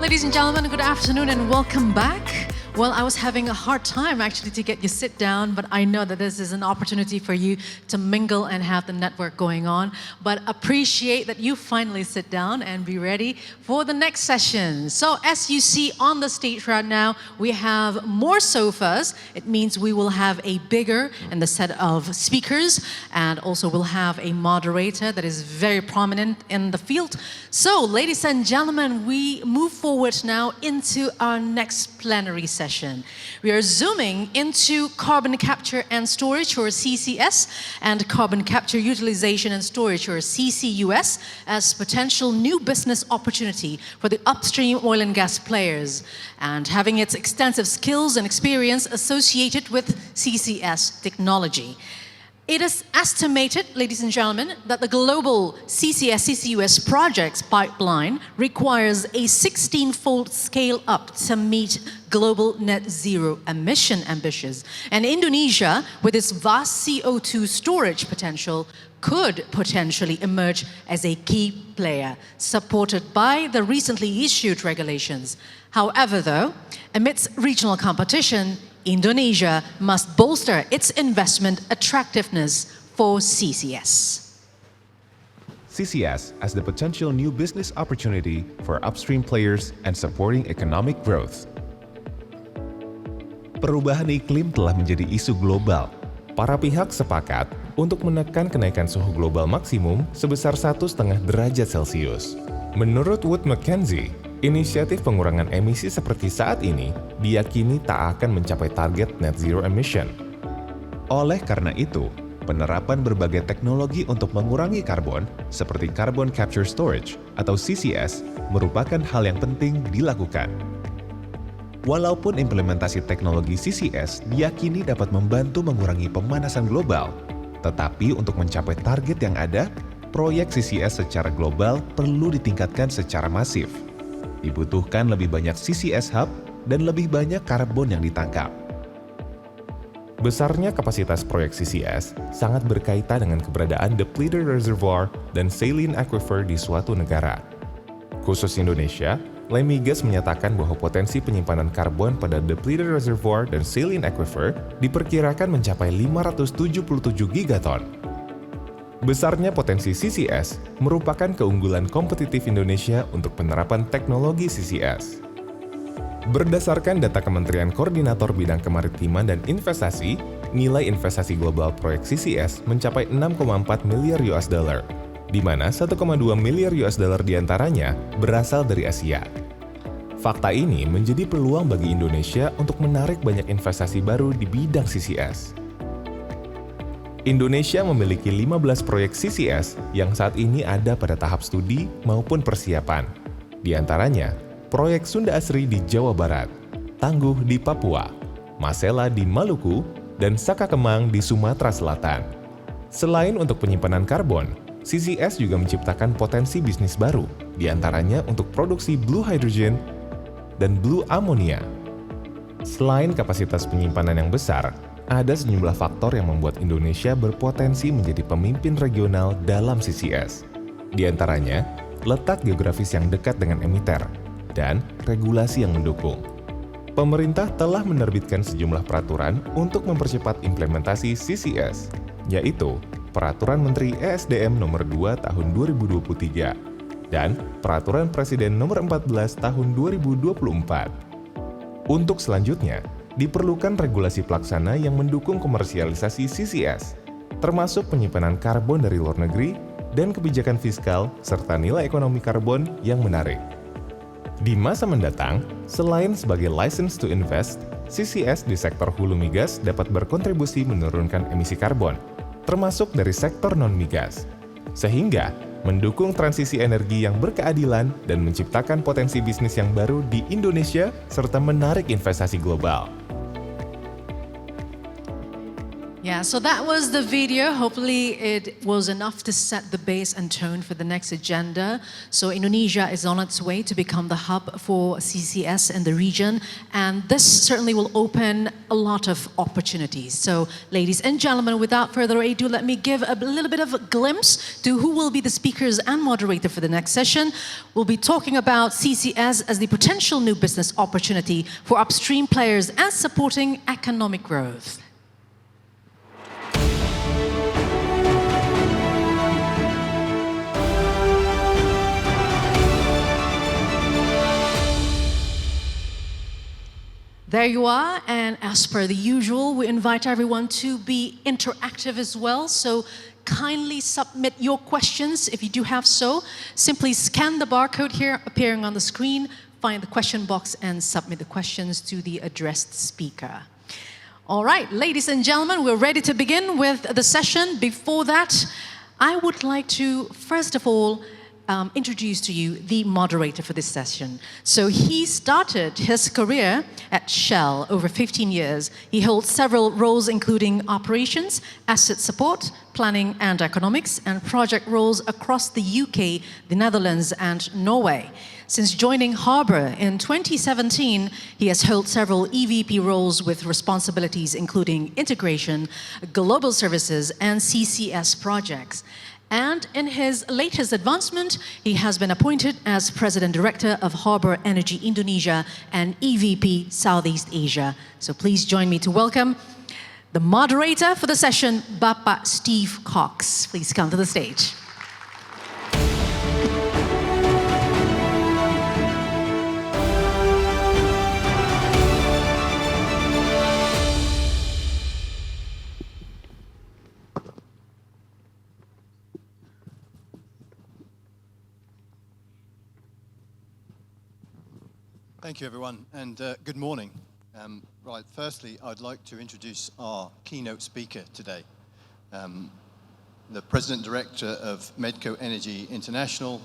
Ladies and gentlemen, good afternoon and welcome back. Well, I was having a hard time actually to get you sit down, but I know that this is an opportunity for you to mingle and have the network going on. But appreciate that you finally sit down and be ready for the next session. So as you see on the stage right now, we have more sofas. It means we will have a bigger and the set of speakers, and also we'll have a moderator that is very prominent in the field. So ladies and gentlemen, we move forward now into our next plenary session. We are zooming into carbon capture and storage, or CCS, and carbon capture utilization and storage, or CCUS, as potential new business opportunity for the upstream oil and gas players, and having its extensive skills and experience associated with CCS technology. It is estimated, ladies and gentlemen, that the global CCS-CCUS projects pipeline requires a 16-fold scale up to meet global net zero emission ambitions. And Indonesia, with its vast CO2 storage potential, could potentially emerge as a key player, supported by the recently issued regulations. However, though, amidst regional competition, Indonesia must bolster its investment attractiveness for CCS. CCS as the potential new business opportunity for upstream players and supporting economic growth. Perubahan iklim telah menjadi isu global. Para pihak sepakat untuk menekan kenaikan suhu global maksimum sebesar 1,5 derajat Celcius. Menurut Wood Mackenzie, inisiatif pengurangan emisi seperti saat ini diyakini tak akan mencapai target net zero emission. Oleh karena itu, penerapan berbagai teknologi untuk mengurangi karbon seperti carbon capture storage atau CCS merupakan hal yang penting dilakukan. Walaupun implementasi teknologi CCS diyakini dapat membantu mengurangi pemanasan global, tetapi untuk mencapai target yang ada, proyek CCS secara global perlu ditingkatkan secara masif. Dibutuhkan lebih banyak CCS hub dan lebih banyak karbon yang ditangkap. Besarnya kapasitas proyek CCS sangat berkaitan dengan keberadaan depleted reservoir dan saline aquifer di suatu negara. Khusus Indonesia, Lemigas menyatakan bahwa potensi penyimpanan karbon pada depleted reservoir dan saline aquifer diperkirakan mencapai 577 gigaton. Besarnya potensi CCS merupakan keunggulan kompetitif Indonesia untuk penerapan teknologi CCS. Berdasarkan data Kementerian Koordinator Bidang Kemaritiman dan Investasi, nilai investasi global proyek CCS mencapai 6,4 miliar US dollar, di mana 1,2 miliar US dollar diantaranya berasal dari Asia. Fakta ini menjadi peluang bagi Indonesia untuk menarik banyak investasi baru di bidang CCS. Indonesia memiliki 15 proyek CCS yang saat ini ada pada tahap studi maupun persiapan. Di antaranya, proyek Sunda Asri di Jawa Barat, Tangguh di Papua, Masela di Maluku, dan Saka Kemang di Sumatera Selatan. Selain untuk penyimpanan karbon, CCS juga menciptakan potensi bisnis baru, di antaranya untuk produksi blue hydrogen dan blue ammonia. Selain kapasitas penyimpanan yang besar, ada sejumlah faktor yang membuat Indonesia berpotensi menjadi pemimpin regional dalam CCS. Di antaranya, letak geografis yang dekat dengan emiter, dan regulasi yang mendukung. Pemerintah telah menerbitkan sejumlah peraturan untuk mempercepat implementasi CCS, yaitu Peraturan Menteri ESDM Nomor 2 Tahun 2023 dan Peraturan Presiden Nomor 14 Tahun 2024. Untuk selanjutnya, diperlukan regulasi pelaksana yang mendukung komersialisasi CCS, termasuk penyimpanan karbon dari luar negeri dan kebijakan fiskal serta nilai ekonomi karbon yang menarik. Di masa mendatang, selain sebagai license to invest, CCS di sektor hulu migas dapat berkontribusi menurunkan emisi karbon, termasuk dari sektor non-migas, sehingga mendukung transisi energi yang berkeadilan dan menciptakan potensi bisnis yang baru di Indonesia serta menarik investasi global. Yeah, so that was the video. Hopefully it was enough to set the base and tone for the next agenda. So Indonesia is on its way to become the hub for CCS in the region, and this certainly will open a lot of opportunities. So ladies and gentlemen, without further ado, let me give a little bit of a glimpse to who will be the speakers and moderator for the next session. We'll be talking about CCS as the potential new business opportunity for upstream players and supporting economic growth. There you are, and as per the usual, we invite everyone to be interactive as well, so kindly submit your questions if you do have so. Simply scan the barcode here appearing on the screen, find the question box and submit the questions to the addressed speaker. All right, ladies and gentlemen, we're ready to begin with the session. Before that, I would like to, first of all, introduce to you the moderator for this session. So he started his career at Shell over 15 years. He holds several roles including operations, asset support, planning and economics, and project roles across the UK, the Netherlands and Norway. Since joining Harbour in 2017, he has held several EVP roles with responsibilities including integration, global services and CCS projects. And in his latest advancement, he has been appointed as President Director of Harbour Energi Indonesia and EVP Southeast Asia. So please join me to welcome the moderator for the session, Bapak Steve Cox. Please come to the stage. Thank you, everyone, and good morning. Right, firstly, I'd like to introduce our keynote speaker today, the President Director of Medco Energi Internasional,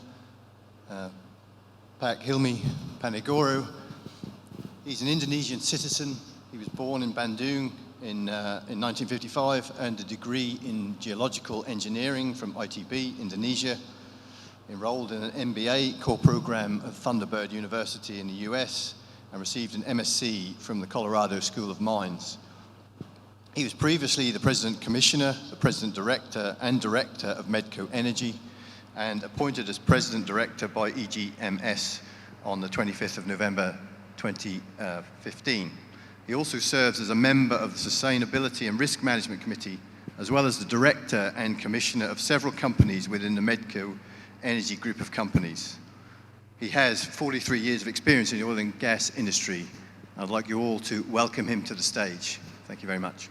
Pak Hilmi Panigoro. He's an Indonesian citizen. He was born in Bandung in 1955, earned a degree in geological engineering from ITB, Indonesia, enrolled in an MBA core program at Thunderbird University in the US, and received an MSc from the Colorado School of Mines. He was previously the President Commissioner, the President Director, and Director of Medco Energi, and appointed as President Director by EGMS on the 25th of November 2015. He also serves as a member of the Sustainability and Risk Management Committee, as well as the Director and Commissioner of several companies within the Medco Energy group of companies. He has 43 years of experience in the oil and gas industry. I'd like you all to welcome him to the stage. Thank you very much.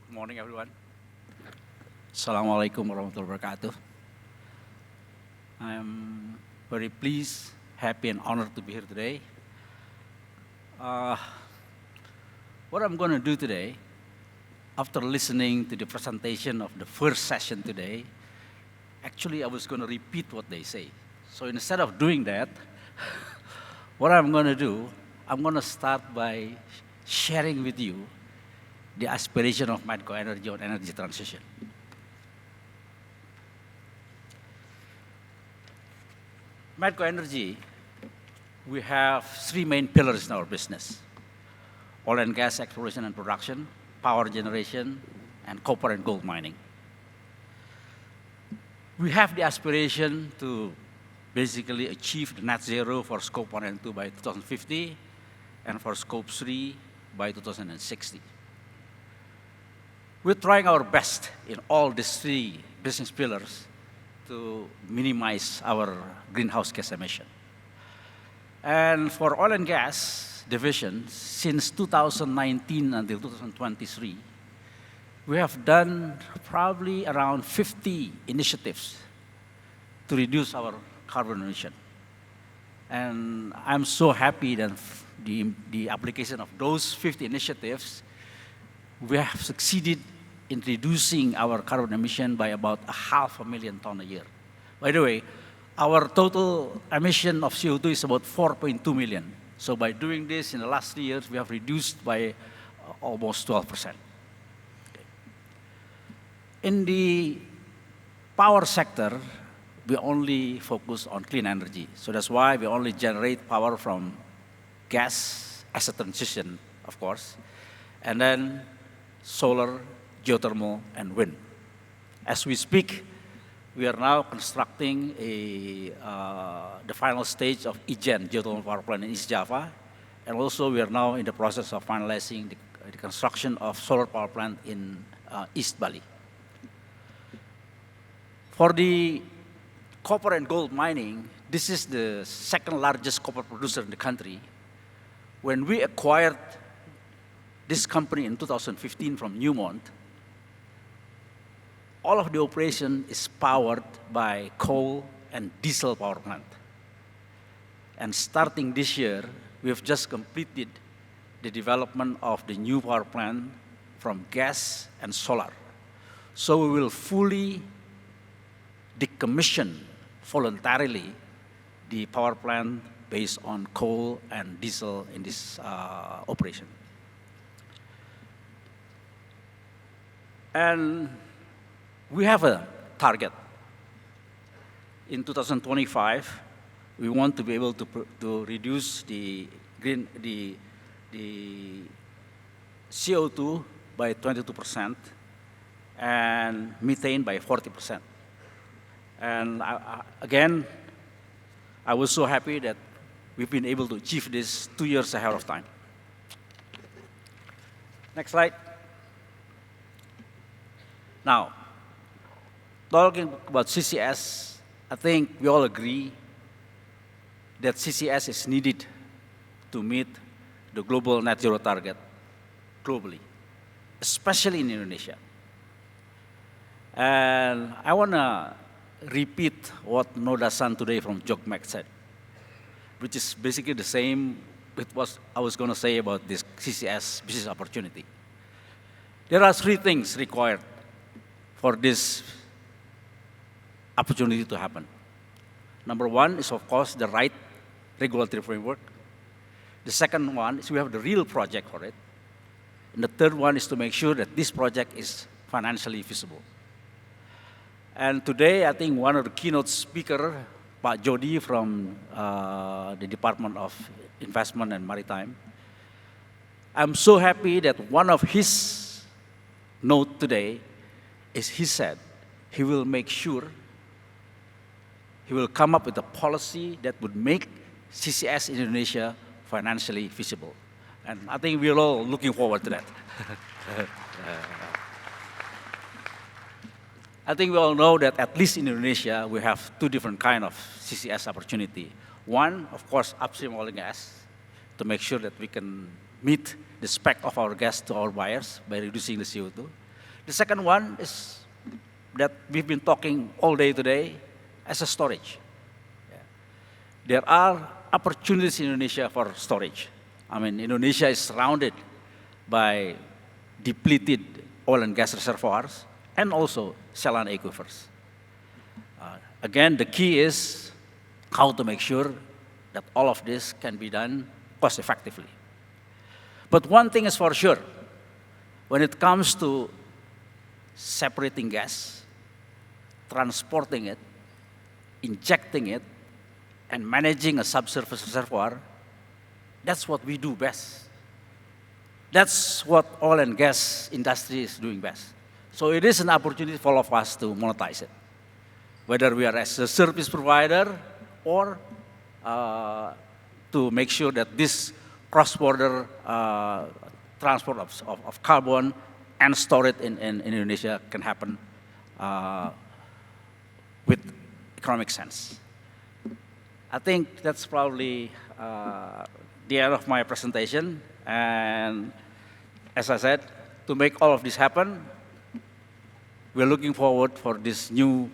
Good morning, everyone. Assalamualaikum warahmatullahi wabarakatuh. I am very pleased, happy, and honored to be here today. What I'm going to do today, after listening to the presentation of the first session today, actually I was going to repeat what they say. So instead of doing that, what I'm going to do, I'm going to start by sharing with you the aspiration of Medco Energy on energy transition. Medco Energy, we have three main pillars in our business: oil and gas exploration and production, power generation, and copper and gold mining. We have the aspiration to basically achieve the net zero for scope 1 and 2 by 2050, and for scope 3 by 2060. We're trying our best in all these three business pillars to minimize our greenhouse gas emission. And for oil and gas, division, since 2019 until 2023, we have done probably around 50 initiatives to reduce our carbon emission. And I'm so happy that the application of those 50 initiatives, we have succeeded in reducing our carbon emission by about 500,000 tons a year. By the way, our total emission of CO2 is about 4.2 million. So by doing this in the last 3 years, we have reduced by almost 12%. In the power sector, we only focus on clean energy. So that's why we only generate power from gas as a transition, of course, and then solar, geothermal, and wind. As we speak, we are now constructing the final stage of Ijen geothermal power plant in East Java, and also we are now in the process of finalizing the construction of solar power plant in East Bali. For the copper and gold mining, this is the second largest copper producer in the country. When we acquired this company in 2015 from Newmont, all of the operation is powered by coal and diesel power plant. And starting this year, we have just completed the development of the new power plant from gas and solar. So we will fully decommission voluntarily the power plant based on coal and diesel in this operation. And we have a target. In 2025, we want to be able to reduce the CO2 by 22% and methane by 40%. And again, I was so happy that we've been able to achieve this 2 years ahead of time. Next slide. Now, talking about CCS, I think we all agree that CCS is needed to meet the global net zero target globally, especially in Indonesia. And I want to repeat what Noda-san today from JOGMEC said, which is basically the same with what I was going to say about this CCS business opportunity. There are 3 things required for this opportunity to happen. Number 1 is, of course, the right regulatory framework. The second one is we have the real project for it. And the third one is to make sure that this project is financially feasible. And today, I think one of the keynote speakers, Pak Jody from the Department of Investment and Maritime, I'm so happy that one of his note today is he said he will make sure he will come up with a policy that would make CCS in Indonesia financially feasible. And I think we're all looking forward to that. I think we all know that at least in Indonesia, we have 2 different kinds of CCS opportunity. One, of course, upstream oil and gas, to make sure that we can meet the spec of our gas to our buyers by reducing the CO2. The second one is that we've been talking all day today as a storage. Yeah. There are opportunities in Indonesia for storage. I mean, Indonesia is surrounded by depleted oil and gas reservoirs and also saline aquifers. Again, the key is how to make sure that all of this can be done cost effectively. But one thing is for sure, when it comes to separating gas, transporting it, injecting it, and managing a subsurface reservoir, that's what we do best. That's what oil and gas industry is doing best. So it is an opportunity for all of us to monetize it, whether we are as a service provider or to make sure that this cross-border transport of carbon and store it in Indonesia can happen with economic sense. I think that's probably the end of my presentation. And as I said, to make all of this happen, we're looking forward for this new,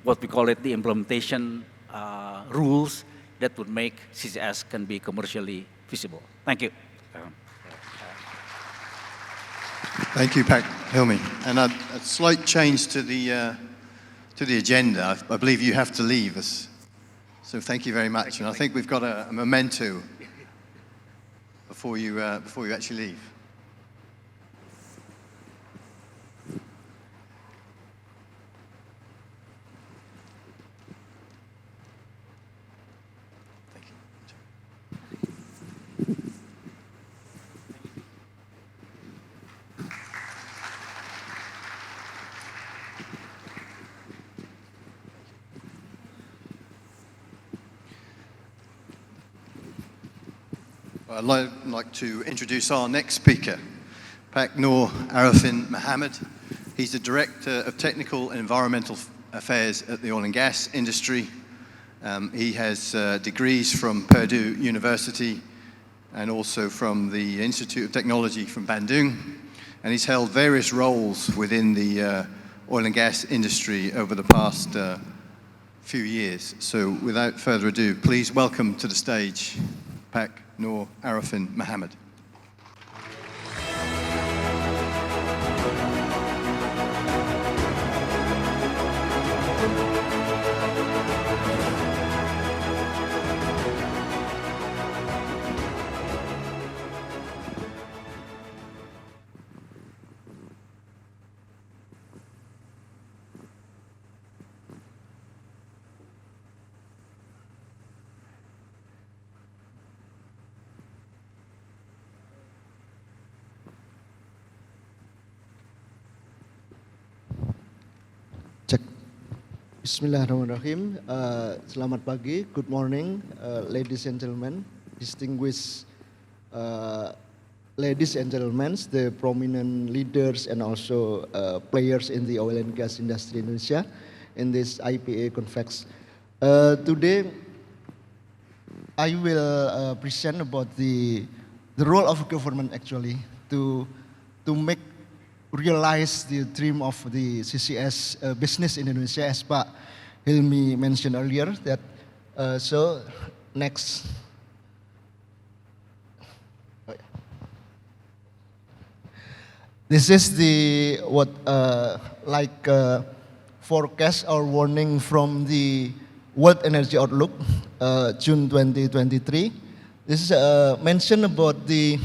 what we call it, the implementation rules that would make CCS can be commercially feasible. Thank you. Thank you, Pak Hilmi. And a slight change to the agenda. I believe you have to leave us. So thank you very much. And I think we've got a memento before you actually leave. Thank you. I'd like to introduce our next speaker, Pak Noor Arifin Mohammed. He's the Director of Technical and Environmental Affairs at the oil and gas industry. He has degrees from Purdue University and also from the Institute of Technology from Bandung. And he's held various roles within the oil and gas industry over the past few years. So without further ado, please welcome to the stage Pak Noor Arifin Mohammed. Bismillahirrahmanirrahim. Selamat pagi, good morning, ladies and gentlemen, distinguished ladies and gentlemen, the prominent leaders and also players in the oil and gas industry in Indonesia in this IPA CONVEX. Today, I will present about the role of government actually to make realize the dream of the CCS business in Indonesia, as Pak Hilmi mentioned earlier. That so next. Oh, yeah. This is the forecast or warning from the World Energy Outlook, June 2023. This is mention about the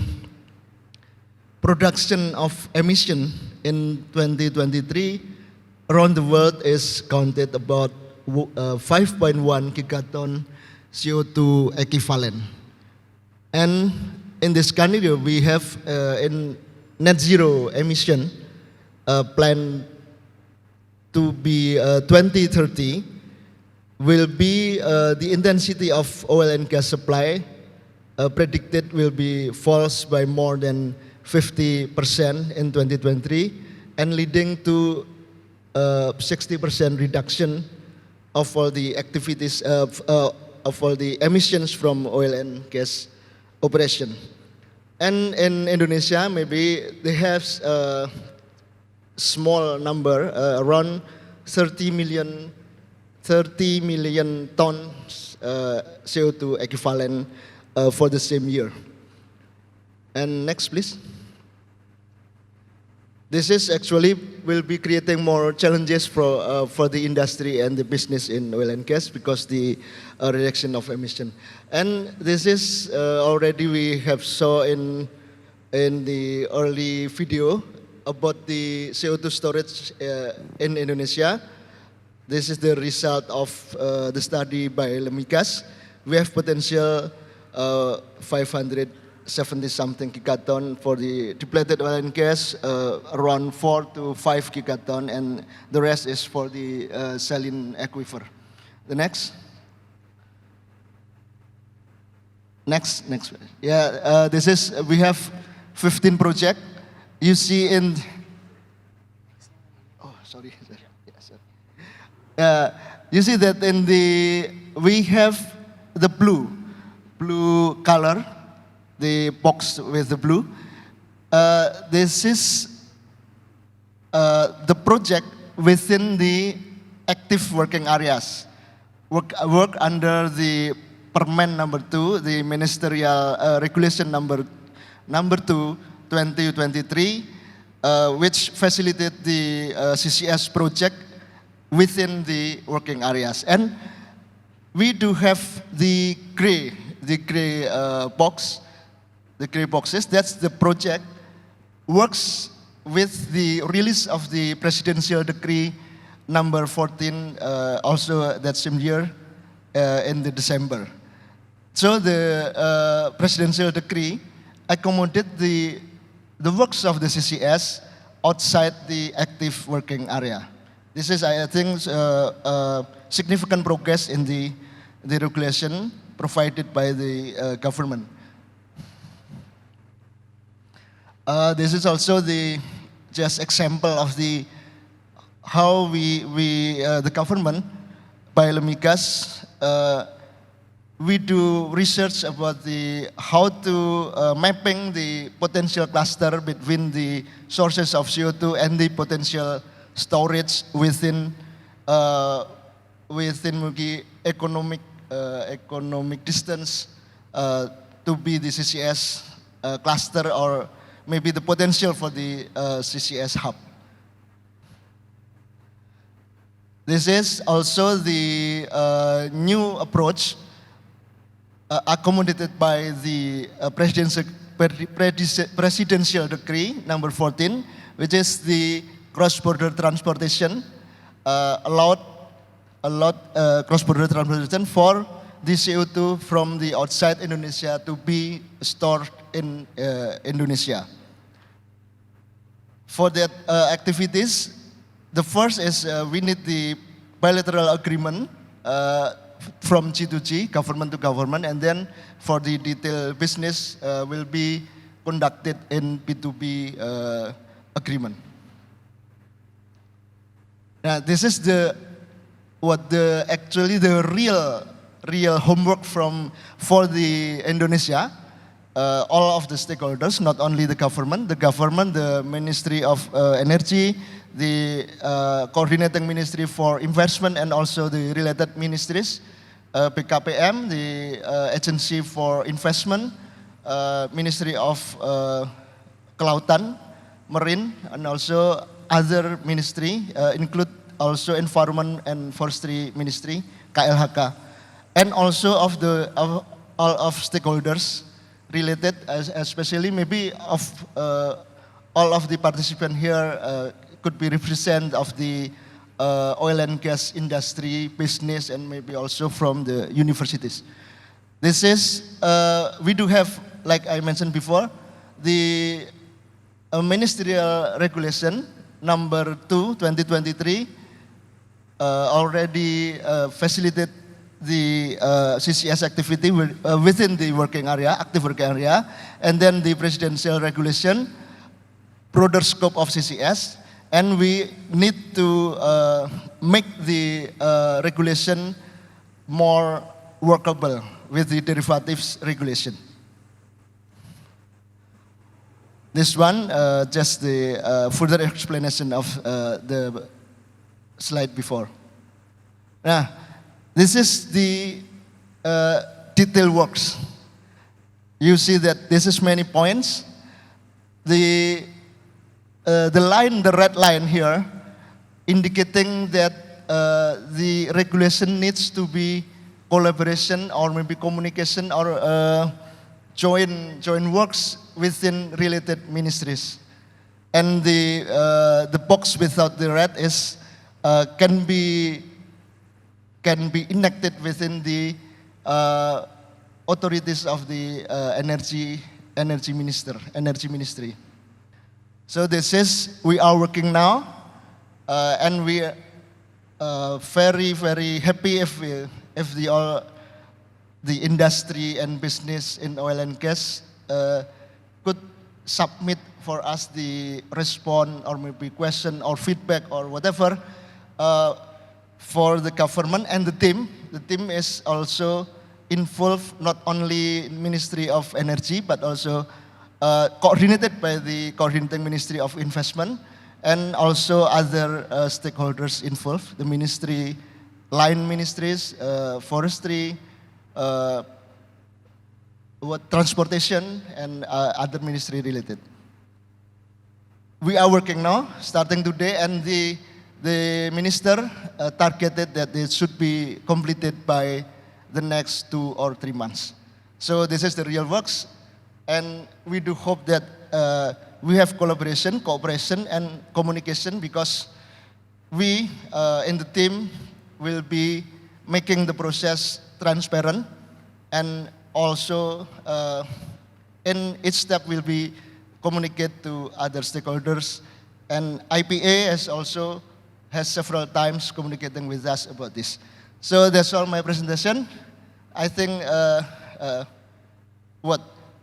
production of emission in 2023 around the world is counted about 5.1 gigaton CO2 equivalent. And in this scenario, we have in net zero emission plan to be 2030 will be the intensity of oil and gas supply predicted will be falls by more than 50% in 2023 and leading to 60% reduction of all the activities of all the emissions from oil and gas operation. And in Indonesia, maybe they have a small number, around 30 million tons CO2 equivalent for the same year. And next, please. This is actually will be creating more challenges for the industry and the business in oil and gas because the reduction of emission. And this is already we have saw in the early video about the CO2 storage in Indonesia. This is the result of the study by Lemigas. We have potential 570-something gigaton for the depleted oil and gas, around 4 to 5 gigaton, and the rest is for the saline aquifer. The next. Yeah, this is, we have 15 projects. You see in, oh, sorry. Yeah, you see that in the, we have the blue. blue color, the box with the blue. This is the project within the active working areas. Work under the Permen number 2, the Ministerial Regulation number 2, 2023, which facilitate the CCS project within the working areas. And we do have the gray box, the gray boxes. That's the project works with the release of the Presidential Decree number 14, also that same year in the December. So the Presidential Decree accommodate the works of the CCS outside the active working area. This is, I think, significant progress in the regulation provided by the government. This is also the just example of the how the government by Lemigas we do research about the how to mapping the potential cluster between the sources of CO2 and the potential storage within economic distance to be the CCS cluster, or maybe the potential for the CCS hub. This is also the new approach accommodated by the Presidential Decree number 14, which is the cross-border transportation, allowed cross-border transportation for the CO2 from the outside Indonesia to be stored in Indonesia. For that activities, the first is we need the bilateral agreement from G to G, government to government, and then for the detailed business will be conducted in B2B agreement. Now, this is actually the real homework for the Indonesia. All of the stakeholders, not only the government, the Ministry of Energy, the coordinating Ministry for Investment, and also the related ministries, BKPM, the Agency for Investment, Ministry of Kelautan, Marine, and also other ministry, include also Environment and Forestry Ministry, KLHK, and also all of stakeholders related, especially maybe of all of the participants here could be represent of the oil and gas industry, business, and maybe also from the universities. This is, we do have, like I mentioned before, the Ministerial Regulation number 2, 2023, already facilitate the CCS activity within the working area, active working area, and then the Presidential Regulation, broader scope of CCS, and we need to make the regulation more workable with the derivatives regulation. This one, just the further explanation of the slide before. Now, this is the detail works. You see that this is many points. The line, the red line here, indicating that the regulation needs to be collaboration or maybe communication or joint works within related ministries. And the box without the red is can be enacted within the authorities of the energy ministry. So this is, we are working now, and we are very happy if the industry and business in oil and gas could submit for us the response or maybe question or feedback or whatever for the government and the team. The team is also involve not only Ministry of Energy, but also coordinated by the coordinating Ministry of Investment, and also other stakeholders involved, the ministry, line ministries, forestry, transportation, and other ministry related. We are working now, starting today, and the minister targeted that it should be completed by the next 2 or 3 months. So this is the real works, and we do hope that we have collaboration, cooperation, and communication, because we in the team will be making the process transparent, and also in each step will be communicate to other stakeholders, and IPA has several times communicating with us about this. So that's all my presentation. I think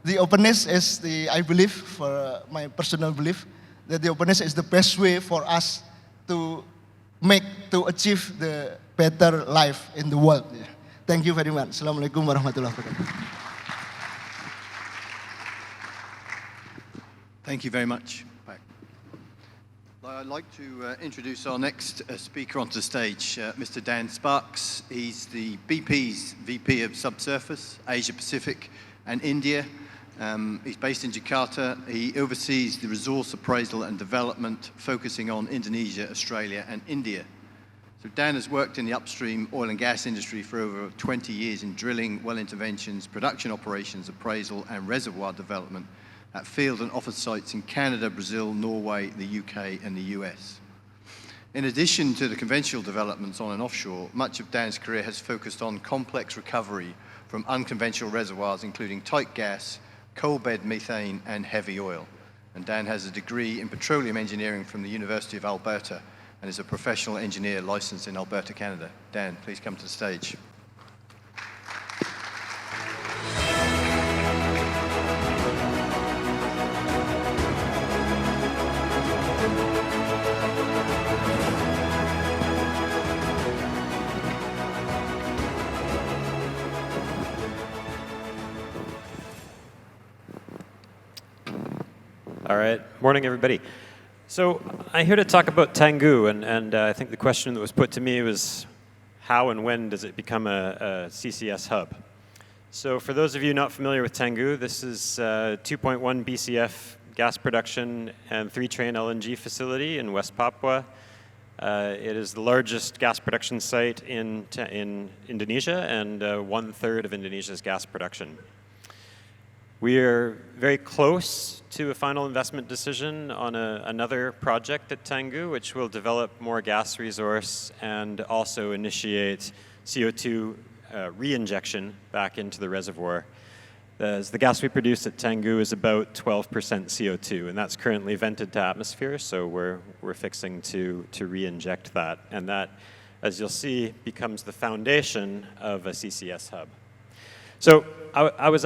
the openness is I believe, for my personal belief, that the openness is the best way for us to achieve the better life in the world. Thank you very much. Assalamualaikum warahmatullahi wabarakatuh. Thank you very much. I'd like to introduce our next speaker onto the stage, Mr. Dan Sparks. He's the BP's VP of Subsurface, Asia Pacific and India. He's based in Jakarta. He oversees the resource appraisal and development, focusing on Indonesia, Australia, and India. So Dan has worked in the upstream oil and gas industry for over 20 years in drilling, well interventions, production operations, appraisal, and reservoir development at field and office sites in Canada, Brazil, Norway, the UK, and the US. In addition to the conventional developments on and offshore, much of Dan's career has focused on complex recovery from unconventional reservoirs, including tight gas, coal bed methane, and heavy oil. And Dan has a degree in petroleum engineering from the University of Alberta and is a professional engineer licensed in Alberta, Canada. Dan, please come to the stage. All right, morning everybody. So I'm here to talk about Tangguh, and I think the question that was put to me was, how and when does it become a CCS hub? So for those of you not familiar with Tangguh, this is 2.1 BCF gas production and 3-train LNG facility in West Papua. It is the largest gas production site in Indonesia and 1/3 of Indonesia's gas production. We are very close to a final investment decision on another project at Tangguh, which will develop more gas resource and also initiate CO2 re-injection back into the reservoir. The gas we produce at Tangguh is about 12% CO2, and that's currently vented to atmosphere, so we're fixing to re-inject that. And that, as you'll see, becomes the foundation of a CCS hub. So I was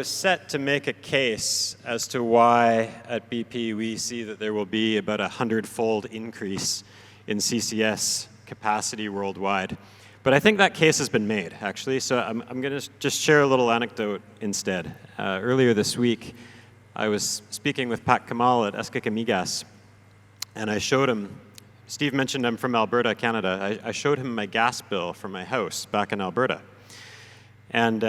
set to make a case as to why at BP we see that there will be about a 100-fold increase in CCS capacity worldwide. But I think that case has been made, actually, so I'm going to just share a little anecdote instead. Earlier this week, I was speaking with Pat Kamal at SK Migas, and I showed him, Steve mentioned I'm from Alberta, Canada. I showed him my gas bill for my house back in Alberta. And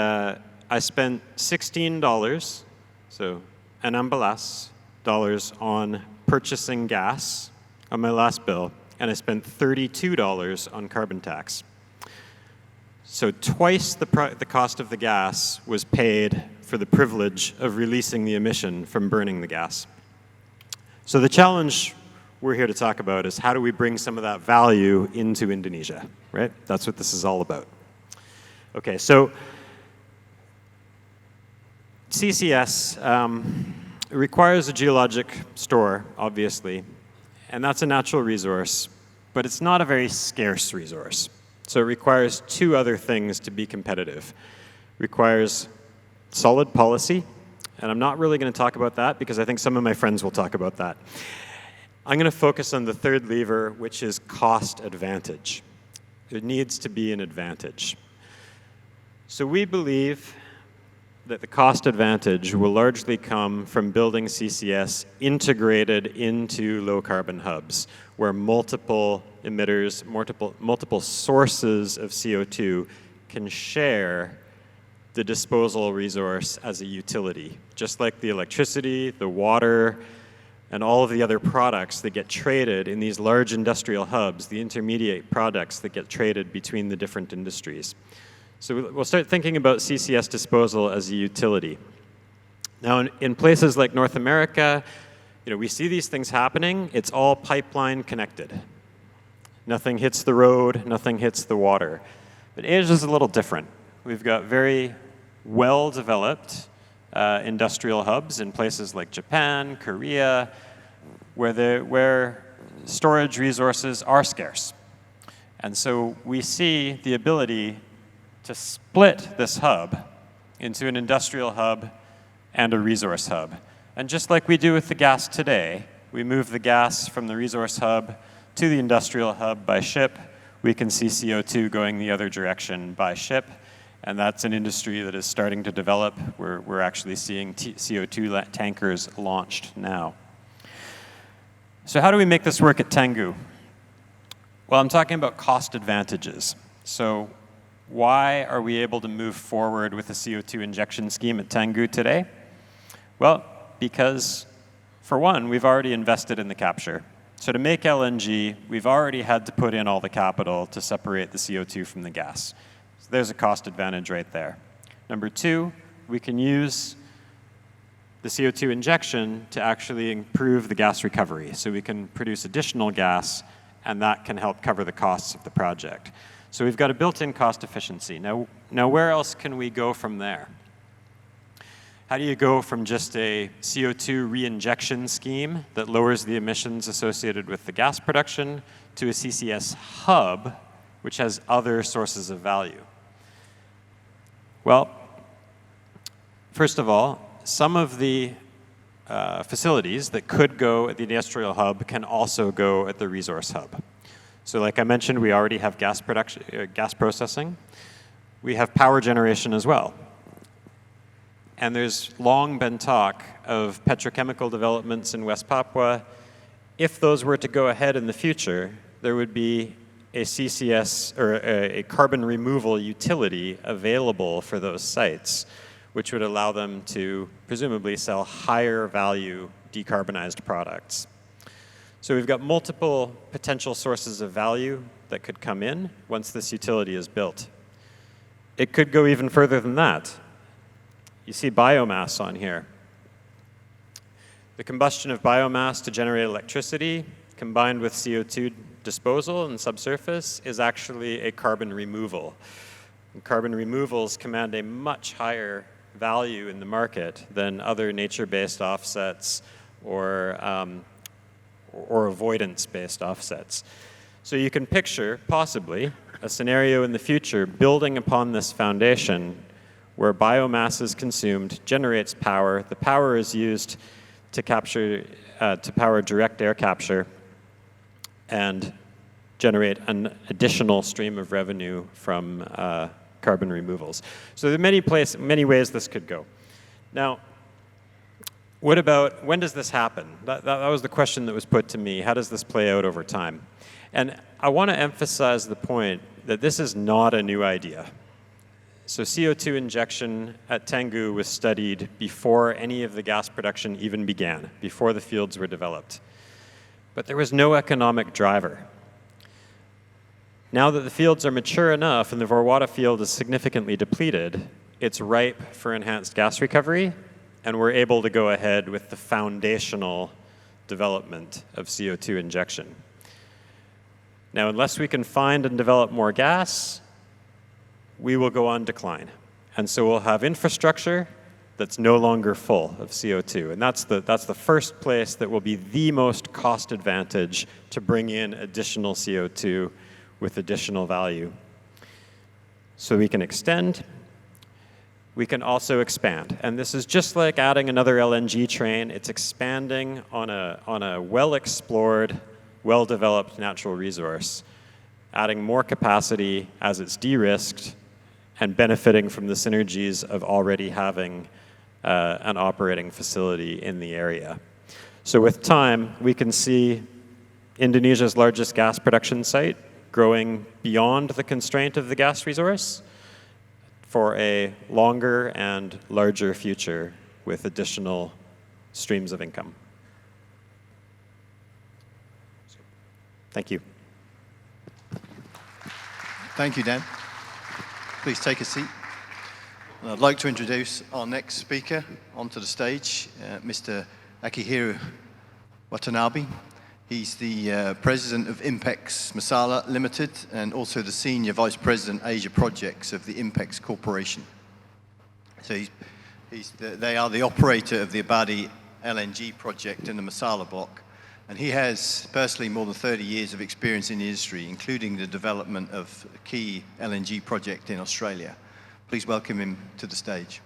I spent $16, so an ambalas dollars, on purchasing gas on my last bill, and I spent $32 on carbon tax. So twice the cost of the gas was paid for the privilege of releasing the emission from burning the gas. So the challenge we're here to talk about is, how do we bring some of that value into Indonesia, right? That's what this is all about. Okay, so CCS requires a geologic store, obviously, and that's a natural resource, but it's not a very scarce resource. So it requires two other things to be competitive. It requires solid policy, and I'm not really going to talk about that because I think some of my friends will talk about that. I'm going to focus on the third lever, which is cost advantage. There needs to be an advantage. So we believe that the cost advantage will largely come from building CCS integrated into low-carbon hubs, where multiple emitters, multiple sources of CO2 can share the disposal resource as a utility, just like the electricity, the water, and all of the other products that get traded in these large industrial hubs, the intermediate products that get traded between the different industries. So we'll start thinking about CCS disposal as a utility. Now, in places like North America, we see these things happening. It's all pipeline connected. Nothing hits the road, nothing hits the water. But Asia is a little different. We've got very well-developed industrial hubs in places like Japan, Korea, where storage resources are scarce. And so we see the ability to split this hub into an industrial hub and a resource hub. And just like we do with the gas today, we move the gas from the resource hub to the industrial hub by ship. We can see CO2 going the other direction by ship. And that's an industry that is starting to develop. We're actually seeing CO2 tankers launched now. So how do we make this work at Tangguh? Well, I'm talking about cost advantages. So why are we able to move forward with a CO2 injection scheme at Tangguh today? Well, because, for one, we've already invested in the capture. So to make LNG, we've already had to put in all the capital to separate the CO2 from the gas. So there's a cost advantage right there. Number two, we can use the CO2 injection to actually improve the gas recovery. So we can produce additional gas, and that can help cover the costs of the project. So we've got a built-in cost efficiency. Now where else can we go from there? How do you go from just a CO2 reinjection scheme that lowers the emissions associated with the gas production to a CCS hub, which has other sources of value? Well, first of all, some of the facilities that could go at the industrial hub can also go at the resource hub. So like I mentioned, we already have gas processing. We have power generation as well. And there's long been talk of petrochemical developments in West Papua. If those were to go ahead in the future, there would be a CCS or a carbon removal utility available for those sites, which would allow them to presumably sell higher value decarbonized products. So we've got multiple potential sources of value that could come in once this utility is built. It could go even further than that. You see biomass on here. The combustion of biomass to generate electricity combined with CO2 disposal and subsurface is actually a carbon removal. And carbon removals command a much higher value in the market than other nature-based offsets or avoidance-based offsets. So you can picture, possibly, a scenario in the future building upon this foundation where biomass is consumed, generates power. The power is used to capture, to power direct air capture and generate an additional stream of revenue from carbon removals. So there are many ways this could go. Now, what about, when does this happen? That was the question that was put to me. How does this play out over time? And I want to emphasize the point that this is not a new idea. So CO2 injection at Tangguh was studied before any of the gas production even began, before the fields were developed. But there was no economic driver. Now that the fields are mature enough and the Vorwada field is significantly depleted, it's ripe for enhanced gas recovery, and we're able to go ahead with the foundational development of CO2 injection. Now, unless we can find and develop more gas, we will go on decline. And so we'll have infrastructure that's no longer full of CO2. And that's the first place that will be the most cost advantage to bring in additional CO2 with additional value. So we can extend. We can also expand. And this is just like adding another LNG train. It's expanding on a well-explored, well-developed natural resource, adding more capacity as it's de-risked and benefiting from the synergies of already having an operating facility in the area. So with time, we can see Indonesia's largest gas production site growing beyond the constraint of the gas resource for a longer and larger future with additional streams of income. Thank you. Thank you, Dan. Please take a seat. And I'd like to introduce our next speaker onto the stage, Mr. Akihiro Watanabe. He's the president of INPEX Masela Limited and also the senior vice president Asia Projects of the INPEX Corporation. So they are the operator of the Abadi LNG project in the Masela block. And he has personally more than 30 years of experience in the industry, including the development of a key LNG project in Australia. Please welcome him to the stage.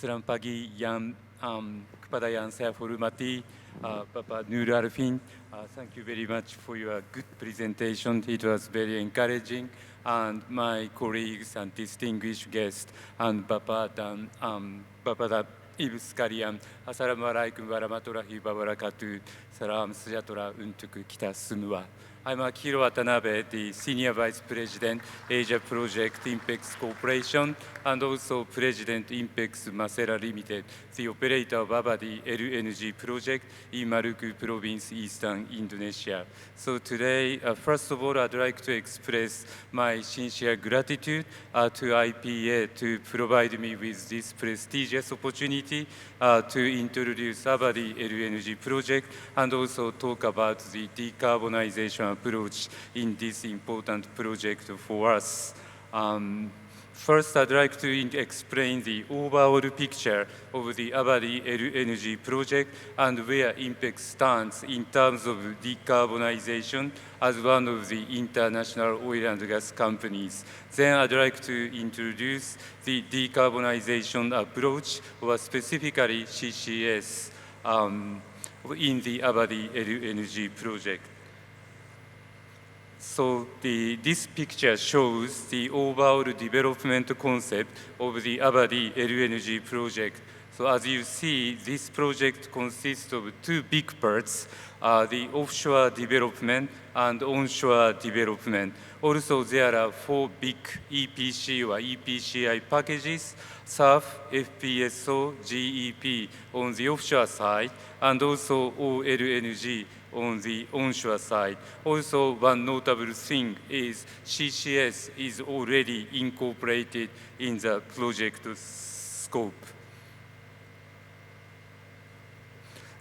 Selamat pagi yang kepada yang saya hormati, Bapak Noor Arifin. Thank you very much for your good presentation. It was very encouraging. And my colleagues and distinguished guests, and Bapak dan Ibu sekalian, Assalamualaikum warahmatullahi wabarakatuh. Salam sejahtera untuk kita semua. I'm Akihiro Watanabe, the Senior Vice President, Asia Project, INPEX Corporation, and also President, INPEX Masela Limited, the operator of Abadi LNG project in Maluku Province, Eastern Indonesia. So today, first of all, I'd like to express my sincere gratitude to IPA to provide me with this prestigious opportunity to introduce Abadi LNG project and also talk about the decarbonization approach in this important project for us. First, I'd like to explain the overall picture of the Abadi LNG project and where INPEX stands in terms of decarbonization as one of the international oil and gas companies. Then I'd like to introduce the decarbonization approach, or specifically CCS, in the Abadi LNG project. So this picture shows the overall development concept of the Abadi LNG project. So as you see, this project consists of two big parts, the offshore development and onshore development. Also, there are four big EPC or EPCI packages, SURF, FPSO, GEP on the offshore side, and also OLNG on the onshore side. Also, one notable thing is CCS is already incorporated in the project scope.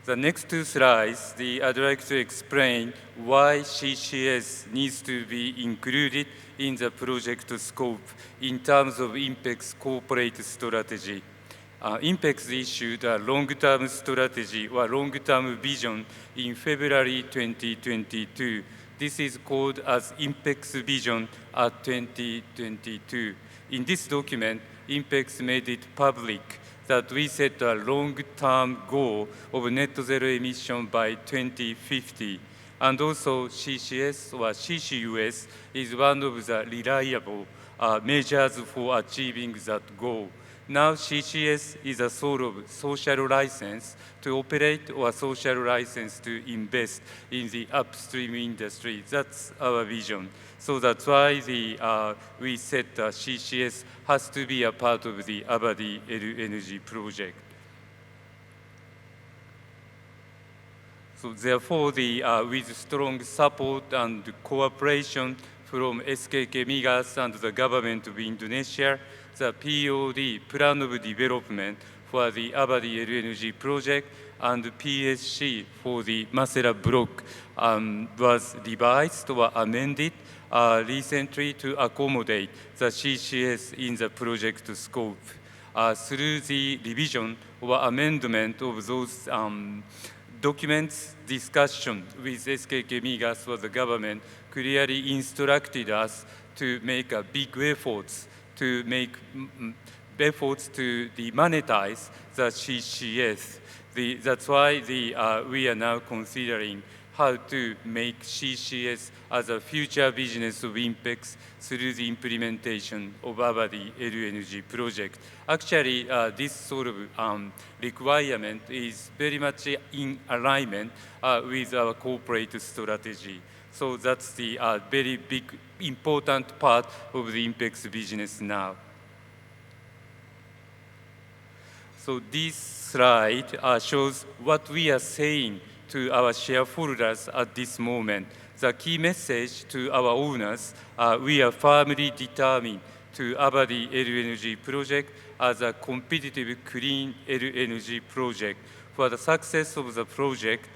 The next two slides, I'd like to explain why CCS needs to be included in the project scope in terms of INPEX corporate strategy. INPEX issued a long-term strategy or long-term vision in February 2022. This is called as INPEX Vision at 2022. In this document, INPEX made it public that we set a long-term goal of net zero emission by 2050. And also CCS or CCUS is one of the reliable measures for achieving that goal. Now CCS is a sort of social license to operate or social license to invest in the upstream industry. That's our vision. So that's why we said CCS has to be a part of the Abadi LNG project. So therefore, with strong support and cooperation from SKK Migas and the government of Indonesia, the POD, Plan of Development for the Abadi LNG project, and PSC for the Masela block was revised or amended recently to accommodate the CCS in the project scope. Through the revision or amendment of those documents, discussion with SK Chemigas for the government clearly instructed us to make a big efforts to monetize the CCS. That's why we are now considering how to make CCS as a future business of INPEX through the implementation of our Energi project. Actually, this sort of requirement is very much in alignment with our corporate strategy. So that's the very big, important part of the INPEX business now. So this slide shows what we are saying to our shareholders at this moment. The key message to our owners, we are firmly determined to our Energi project as a competitive clean energy project. For the success of the project,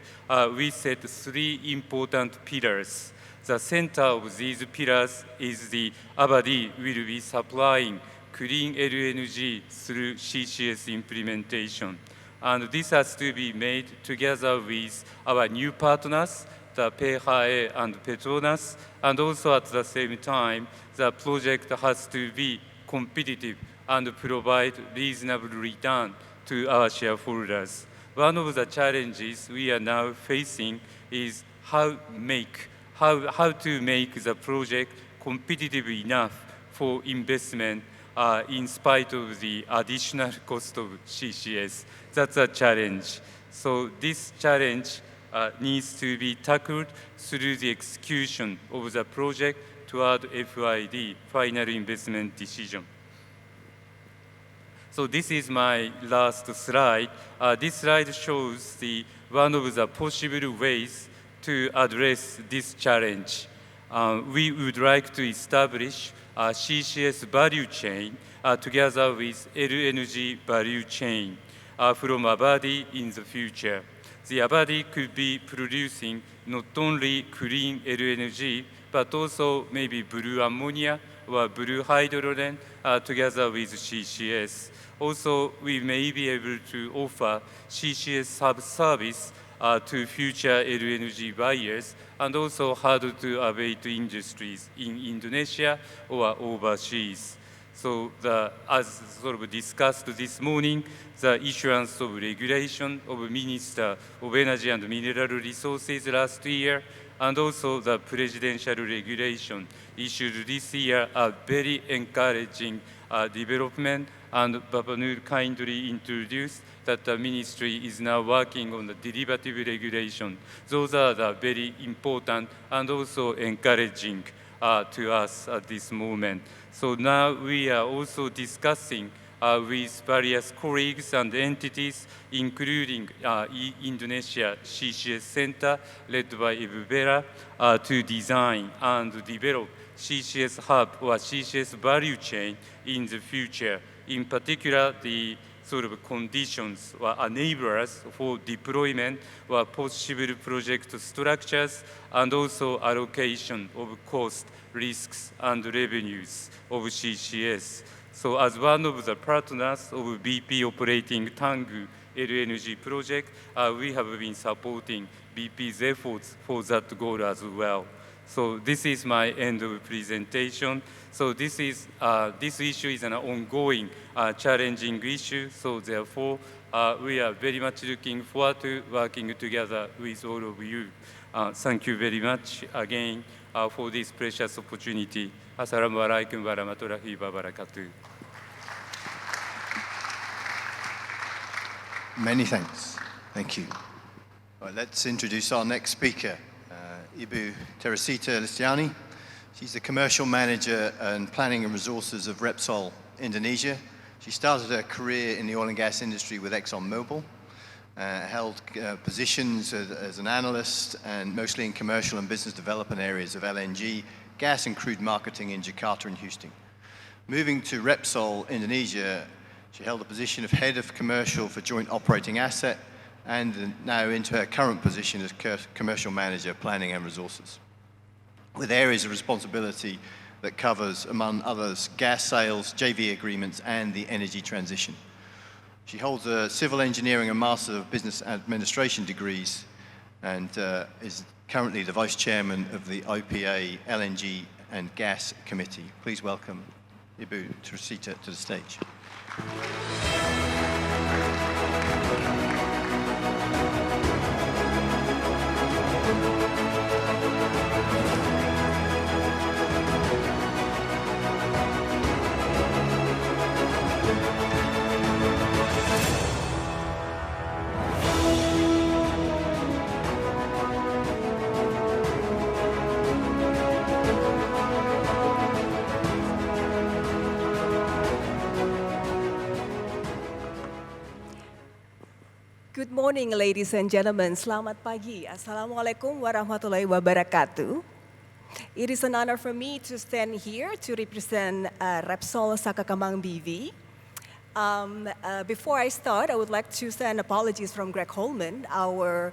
we set 3 important pillars. The center of these pillars is the Abadi will be supplying clean energy through CCS implementation. And this has to be made together with our new partners, the PHAE and Petronas, and also at the same time, the project has to be competitive and provide reasonable return to our shareholders. One of the challenges we are now facing is how to make the project competitive enough for investment in spite of the additional cost of CCS. That's a challenge. So this challenge needs to be tackled through the execution of the project toward FID, final investment decision. So this is my last slide. This slide shows one of the possible ways to address this challenge. We would like to establish a CCS value chain together with LNG value chain from Abadi in the future. The Abadi could be producing not only clean LNG, but also maybe blue ammonia or blue hydrogen together with CCS. Also, we may be able to offer CCS sub-service to future LNG buyers and also hard-to-abate industries in Indonesia or overseas. So as sort of discussed this morning, the issuance of regulation of Minister of Energy and Mineral Resources last year, and also the presidential regulation issued this year are very encouraging development, and Papa Noor kindly introduced that the ministry is now working on the derivative regulation. Those are the very important and also encouraging to us at this moment. So now we are also discussing with various colleagues and entities, including Indonesia CCS Center, led by Ibu Vera, to design and develop CCS hub or CCS value chain in the future. In particular, the sort of conditions or enablers for deployment or possible project structures, and also allocation of cost, risks, and revenues of CCS. So as one of the partners of BP operating Tangguh LNG project, we have been supporting BP's efforts for that goal as well. So this is my end of presentation. So this issue is an ongoing, challenging issue. So therefore, we are very much looking forward to working together with all of you. Thank you very much again for this precious opportunity. Assalamualaikum warahmatullahi wabarakatuh. Many thanks. Thank you. Well, let's introduce our next speaker, Ibu Teresita Listyani. She's the commercial manager and planning and resources of Repsol Indonesia. She started her career in the oil and gas industry with ExxonMobil, held positions as an analyst and mostly in commercial and business development areas of LNG, gas and crude marketing in Jakarta and Houston. Moving to Repsol Indonesia, she held the position of head of commercial for joint operating asset and now into her current position as Commercial Manager, Planning and Resources, with areas of responsibility that covers, among others, gas sales, JV agreements, and the energy transition. She holds a Civil Engineering and Master of Business Administration degrees and is currently the Vice Chairman of the IPA LNG and Gas Committee. Please welcome Ibu Teresita to the stage. Good morning, ladies and gentlemen. Selamat pagi. Assalamualaikum warahmatullahi wabarakatuh. It is an honor for me to stand here to represent Repsol Sakakamang BV. Before I start, I would like to send apologies from Greg Holman, our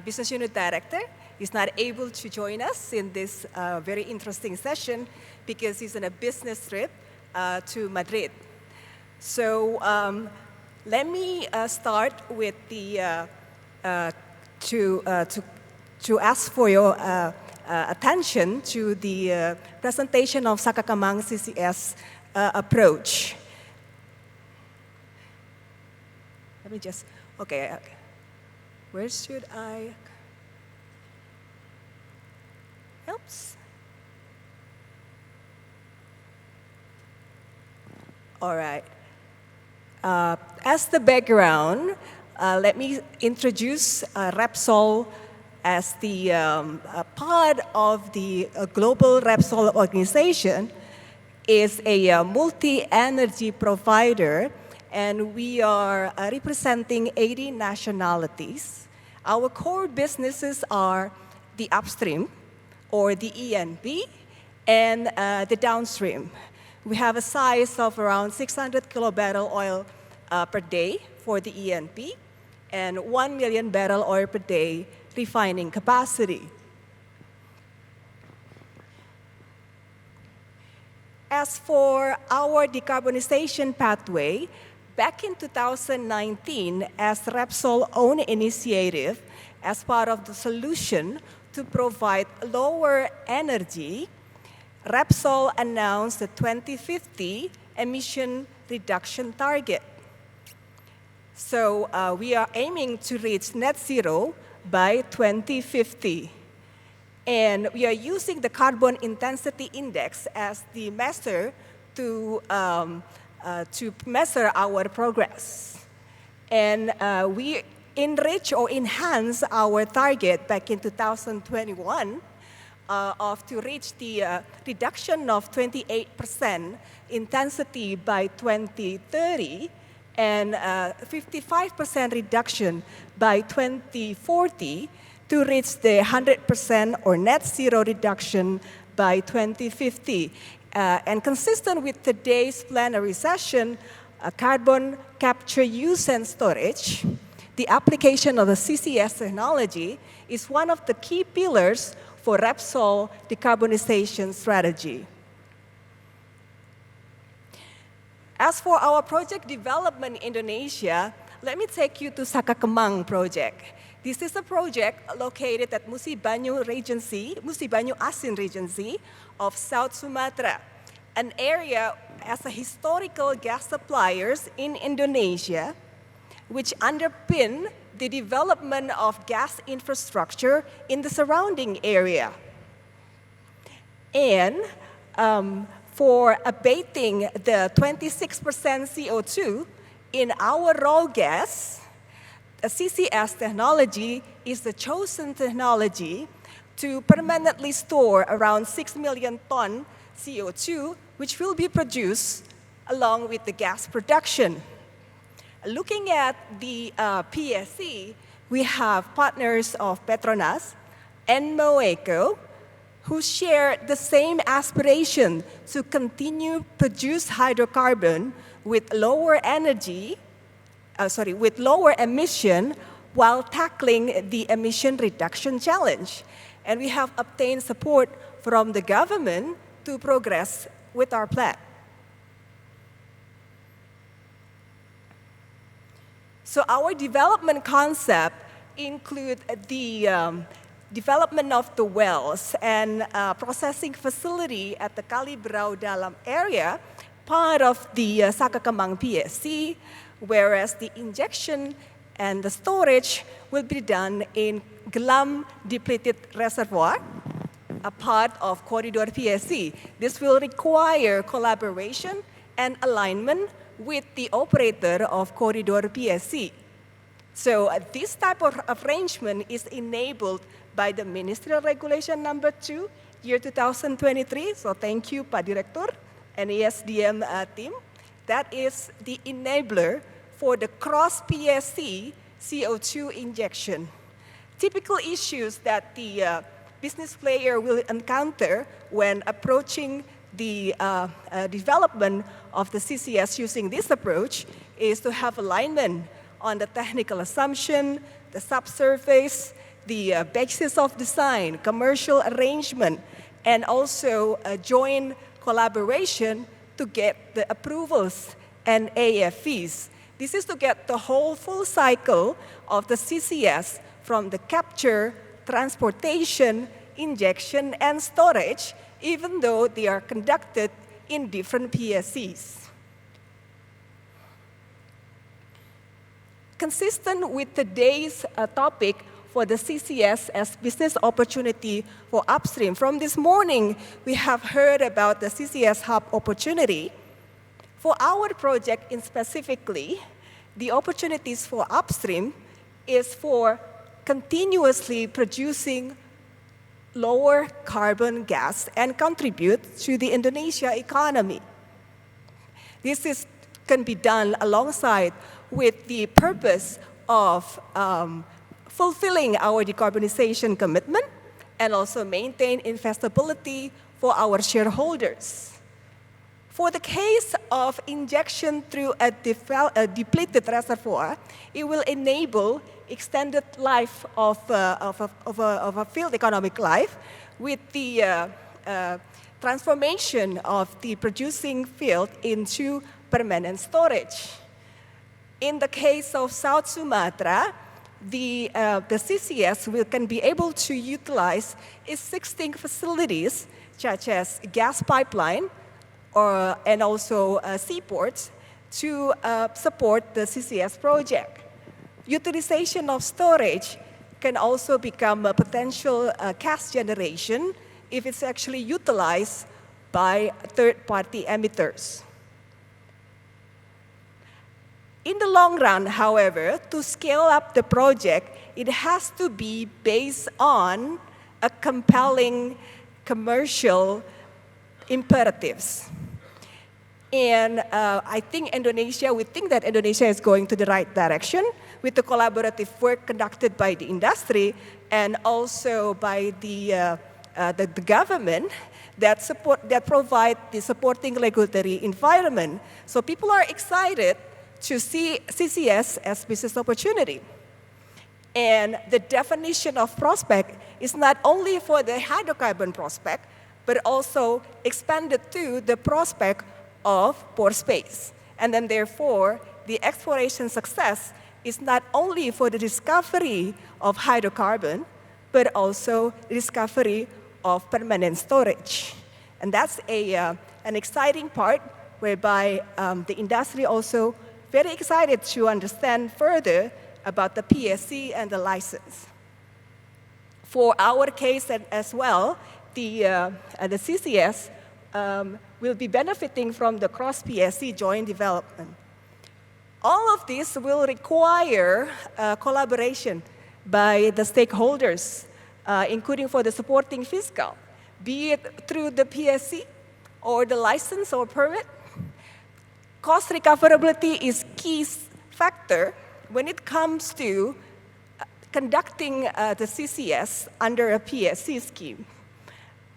Business Unit Director. He's not able to join us in this very interesting session because he's on a business trip to Madrid. So, let me start with the to ask for your attention to the presentation of Sakakamang CCS approach. Let me just okay. Where should I? Helps. All right. As the background, let me introduce Repsol as the part of the global Repsol organization. Is a multi-energy provider, and we are representing 80 nationalities. Our core businesses are the upstream, or the E&P, and the downstream. We have a size of around 600 kilobarrel oil per day for the E&P and 1 million barrel oil per day refining capacity. As for our decarbonization pathway, back in 2019, as Repsol own initiative, as part of the solution to provide lower energy, Repsol announced the 2050 emission reduction target. So we are aiming to reach net zero by 2050. And we are using the carbon intensity index as the measure to measure our progress. And we enrich or enhance our target back in 2021 to reach the reduction of 28% intensity by 2030 and 55% reduction by 2040 to reach the 100% or net zero reduction by 2050. And consistent with today's plenary session, carbon capture, use, and storage, the application of the CCS technology is one of the key pillars for Repsol decarbonization strategy. As for our project development in Indonesia, let me take you to Sakakamang project. This is a project located at Musi Banyu Asin Regency of South Sumatra, an area as a historical gas suppliers in Indonesia, which underpin the development of gas infrastructure in the surrounding area. And for abating the 26% CO2 in our raw gas, a CCS technology is the chosen technology to permanently store around 6 million ton CO2, which will be produced along with the gas production. Looking at the PSC, we have partners of Petronas and Medco who share the same aspiration to continue produce hydrocarbon with lower energy, with lower emission while tackling the emission reduction challenge. And we have obtained support from the government to progress with our plan. So our development concept include the development of the wells and processing facility at the Kalibrau Dalam area, part of the Sakakemang PSC, whereas the injection and the storage will be done in Gelam depleted reservoir, a part of Corridor PSC. This will require collaboration and alignment with the operator of Corridor PSC. So this type of arrangement is enabled by the Ministerial Regulation number 2, year 2023. So thank you, Pak Director and ESDM team. That is the enabler for the cross-PSC CO2 injection. Typical issues that the business player will encounter when approaching the development of the CCS using this approach is to have alignment on the technical assumption, the subsurface, the basis of design, commercial arrangement, and also a joint collaboration to get the approvals and AFEs. This is to get the whole full cycle of the CCS from the capture, transportation, injection, and storage, even though they are conducted in different PSCs. Consistent with today's topic for the CCS as business opportunity for upstream, from this morning, we have heard about the CCS hub opportunity. For our project in specifically, the opportunities for upstream is for continuously producing lower carbon gas and contribute to the Indonesia economy. This can be done alongside with the purpose of fulfilling our decarbonization commitment and also maintain investability for our shareholders. For the case of injection through a depleted reservoir, it will enable extended life of a field economic life with the transformation of the producing field into permanent storage. In the case of South Sumatra, the CCS can be able to utilize existing facilities such as gas pipeline and also seaports to support the CCS project. Utilization of storage can also become a potential cash generation if it's actually utilized by third-party emitters. In the long run, however, to scale up the project, it has to be based on a compelling commercial imperatives. And I think we think that Indonesia is going to the right direction with the collaborative work conducted by the industry and also by the government that provide the supporting regulatory environment. So people are excited to see CCS as business opportunity. And the definition of prospect is not only for the hydrocarbon prospect, but also expanded to the prospect of pore space. And then therefore, the exploration success is not only for the discovery of hydrocarbon, but also the discovery of permanent storage. And that's an exciting part whereby the industry also very excited to understand further about the PSC and the license. For our case as well, the CCS will be benefiting from the cross-PSC joint development. All of this will require collaboration by the stakeholders, including for the supporting fiscal, be it through the PSC or the license or permit. Cost recoverability is key factor when it comes to conducting the CCS under a PSC scheme.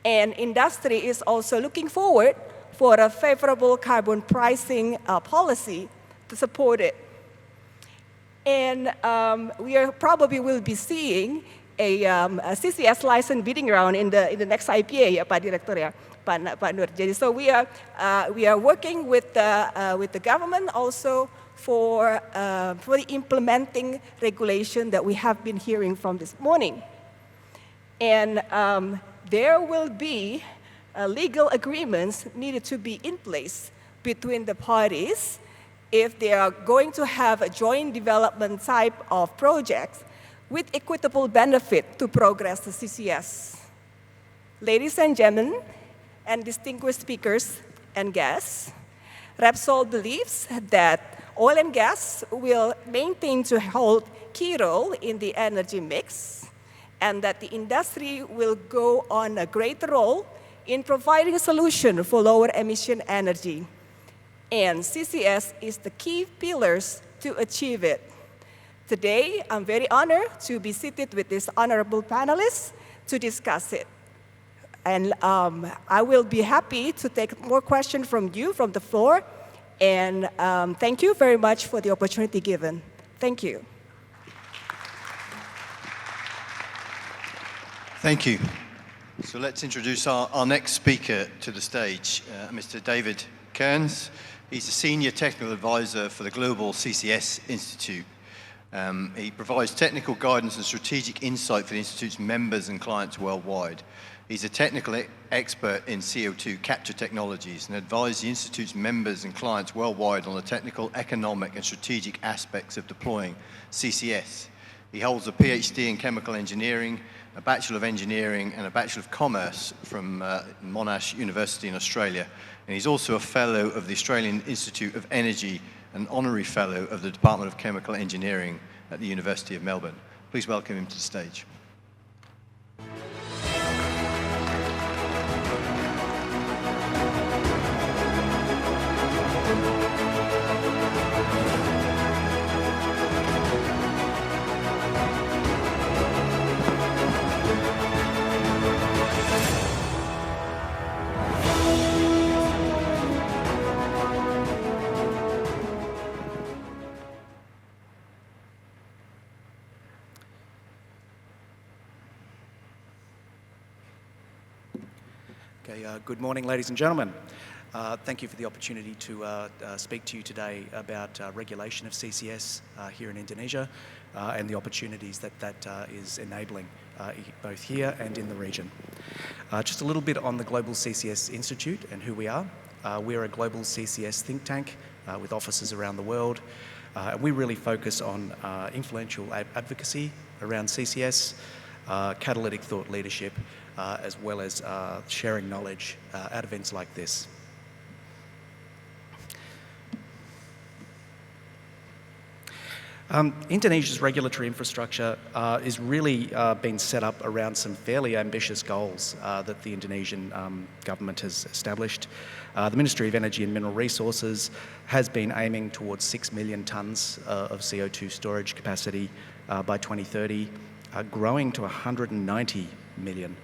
And industry is also looking forward for a favorable carbon pricing policy to support it. And we probably will be seeing a CCS license bidding round in the next IPA, ya, Pak Director, ya, Pak Noor. Jadi, so we are working with the government also for the implementing regulation that we have been hearing from this morning. And there will be legal agreements needed to be in place between the parties if they are going to have a joint development type of projects with equitable benefit to progress the CCS. Ladies and gentlemen, and distinguished speakers and guests, Repsol believes that oil and gas will maintain to hold key role in the energy mix, and that the industry will go on a great role in providing a solution for lower emission energy. And CCS is the key pillars to achieve it. Today, I'm very honored to be seated with these honorable panelists to discuss it. And I will be happy to take more questions from you, from the floor. And thank you very much for the opportunity given. Thank you. Thank you. So let's introduce our next speaker to the stage, Mr. David Kearns. He's a senior technical advisor for the Global CCS Institute. He provides technical guidance and strategic insight for the Institute's members and clients worldwide. He's a technical expert in CO2 capture technologies and advises the Institute's members and clients worldwide on the technical, economic, and strategic aspects of deploying CCS. He holds a PhD in chemical engineering, a Bachelor of Engineering, and a Bachelor of Commerce from Monash University in Australia. And he's also a Fellow of the Australian Institute of Energy, an Honorary Fellow of the Department of Chemical Engineering at the University of Melbourne. Please welcome him to the stage. Good morning, ladies and gentlemen. Thank you for the opportunity to speak to you today about regulation of CCS here in Indonesia and the opportunities that is enabling both here and in the region. Just a little bit on the Global CCS Institute and who we are. We're a global CCS think tank with offices around the world. And we really focus on influential advocacy around CCS, catalytic thought leadership, as well as sharing knowledge at events like this. Indonesia's regulatory infrastructure is really been set up around some fairly ambitious goals that the Indonesian government has established. The Ministry of Energy and Mineral Resources has been aiming towards 6 million tonnes of CO2 storage capacity by 2030, growing to 190 million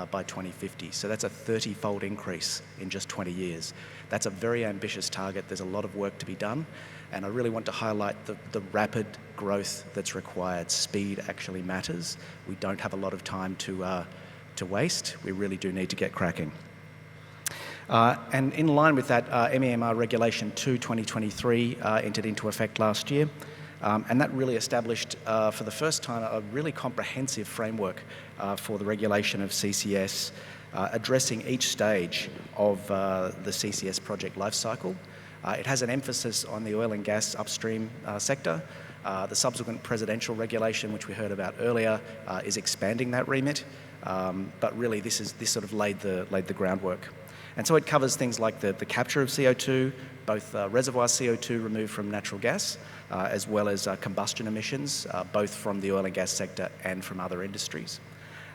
by 2050. So that's a 30-fold increase in just 20 years. That's a very ambitious target. There's a lot of work to be done. And I really want to highlight the rapid growth that's required. Speed actually matters. We don't have a lot of time to waste. We really do need to get cracking. And in line with that, MEMR Regulation 2/2023 entered into effect last year. And that really established, for the first time, a really comprehensive framework for the regulation of CCS, addressing each stage of the CCS project lifecycle. It has an emphasis on the oil and gas upstream sector. The subsequent presidential regulation, which we heard about earlier, is expanding that remit. But really, this sort of laid the groundwork. And so it covers things like the capture of CO2, both reservoir CO2 removed from natural gas, as well as combustion emissions, both from the oil and gas sector and from other industries.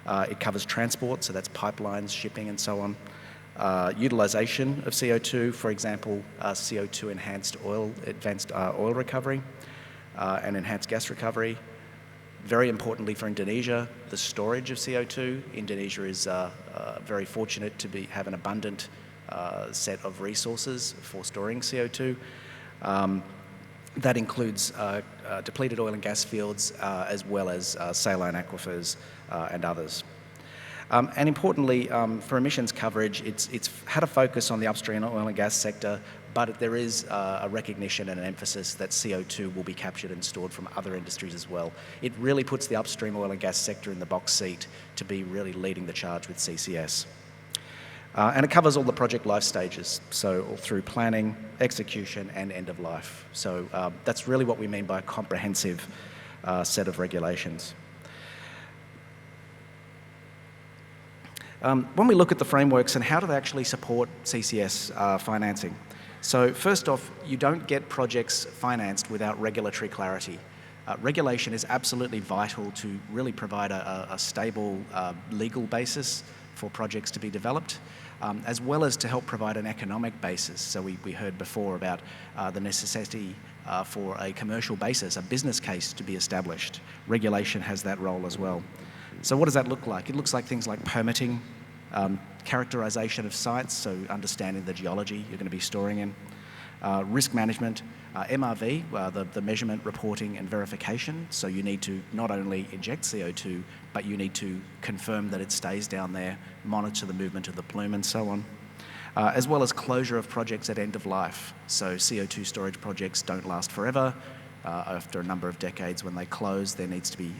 It covers transport, so that's pipelines, shipping, and so on. Utilisation of CO2, for example, CO2 enhanced oil, advanced oil recovery, and enhanced gas recovery. Very importantly for Indonesia, the storage of CO2. Indonesia is very fortunate to have an abundant set of resources for storing CO2. That includes depleted oil and gas fields, as well as saline aquifers and others. And importantly, for emissions coverage, it's had a focus on the upstream oil and gas sector, but there is a recognition and an emphasis that CO2 will be captured and stored from other industries as well. It really puts the upstream oil and gas sector in the box seat to be really leading the charge with CCS. And it covers all the project life stages, so all through planning, execution, and end of life. So that's really what we mean by a comprehensive set of regulations. When we look at the frameworks and how do they actually support CCS financing? So first off, you don't get projects financed without regulatory clarity. Regulation is absolutely vital to really provide a stable legal basis for projects to be developed, as well as to help provide an economic basis. So we heard before about the necessity for a commercial basis, a business case to be established. Regulation has that role as well. So what does that look like? It looks like things like permitting, characterization of sites, so understanding the geology you're going to be storing in, risk management, MRV, the measurement, reporting and verification. So you need to not only inject CO2, but you need to confirm that it stays down there, monitor the movement of the plume and so on. As well as closure of projects at end of life. So CO2 storage projects don't last forever. After a number of decades when they close, there needs to be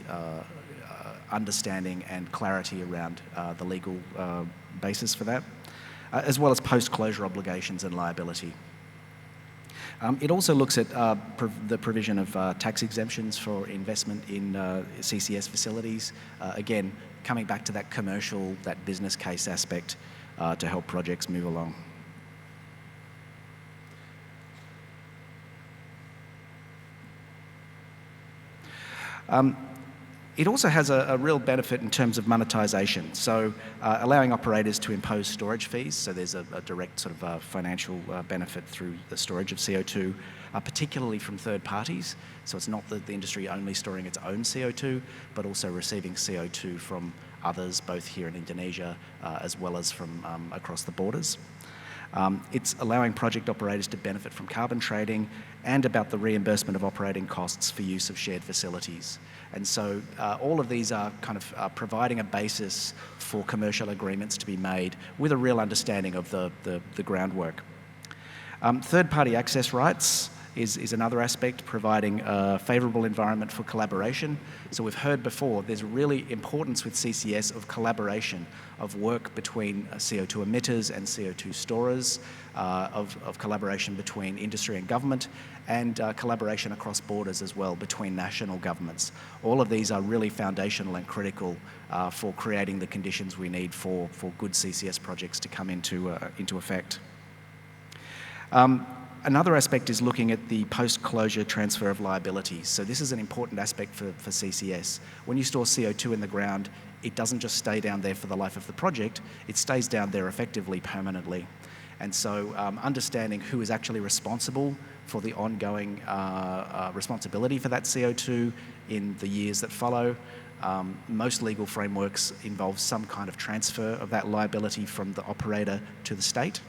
understanding and clarity around the legal basis for that, as well as post-closure obligations and liability. It also looks at the provision of tax exemptions for investment in CCS facilities. Again, coming back to that commercial, that business case aspect to help projects move along. It also has a real benefit in terms of monetization. So allowing operators to impose storage fees. So there's a direct sort of financial benefit through the storage of CO2, particularly from third parties. So it's not the industry only storing its own CO2, but also receiving CO2 from others, both here in Indonesia, as well as from across the borders. It's allowing project operators to benefit from carbon trading and about the reimbursement of operating costs for use of shared facilities. And so all of these are kind of providing a basis for commercial agreements to be made with a real understanding of the groundwork. Third-party access rights is another aspect, providing a favourable environment for collaboration. So we've heard before, there's really importance with CCS of collaboration, of work between CO2 emitters and CO2 storers, of collaboration between industry and government, and collaboration across borders as well between national governments. All of these are really foundational and critical for creating the conditions we need for good CCS projects to come into effect. Another aspect is looking at the post-closure transfer of liability. So this is an important aspect for CCS. When you store CO2 in the ground, it doesn't just stay down there for the life of the project, it stays down there effectively permanently. And so understanding who is actually responsible for the ongoing responsibility for that CO2 in the years that follow. Most legal frameworks involve some kind of transfer of that liability from the operator to the state.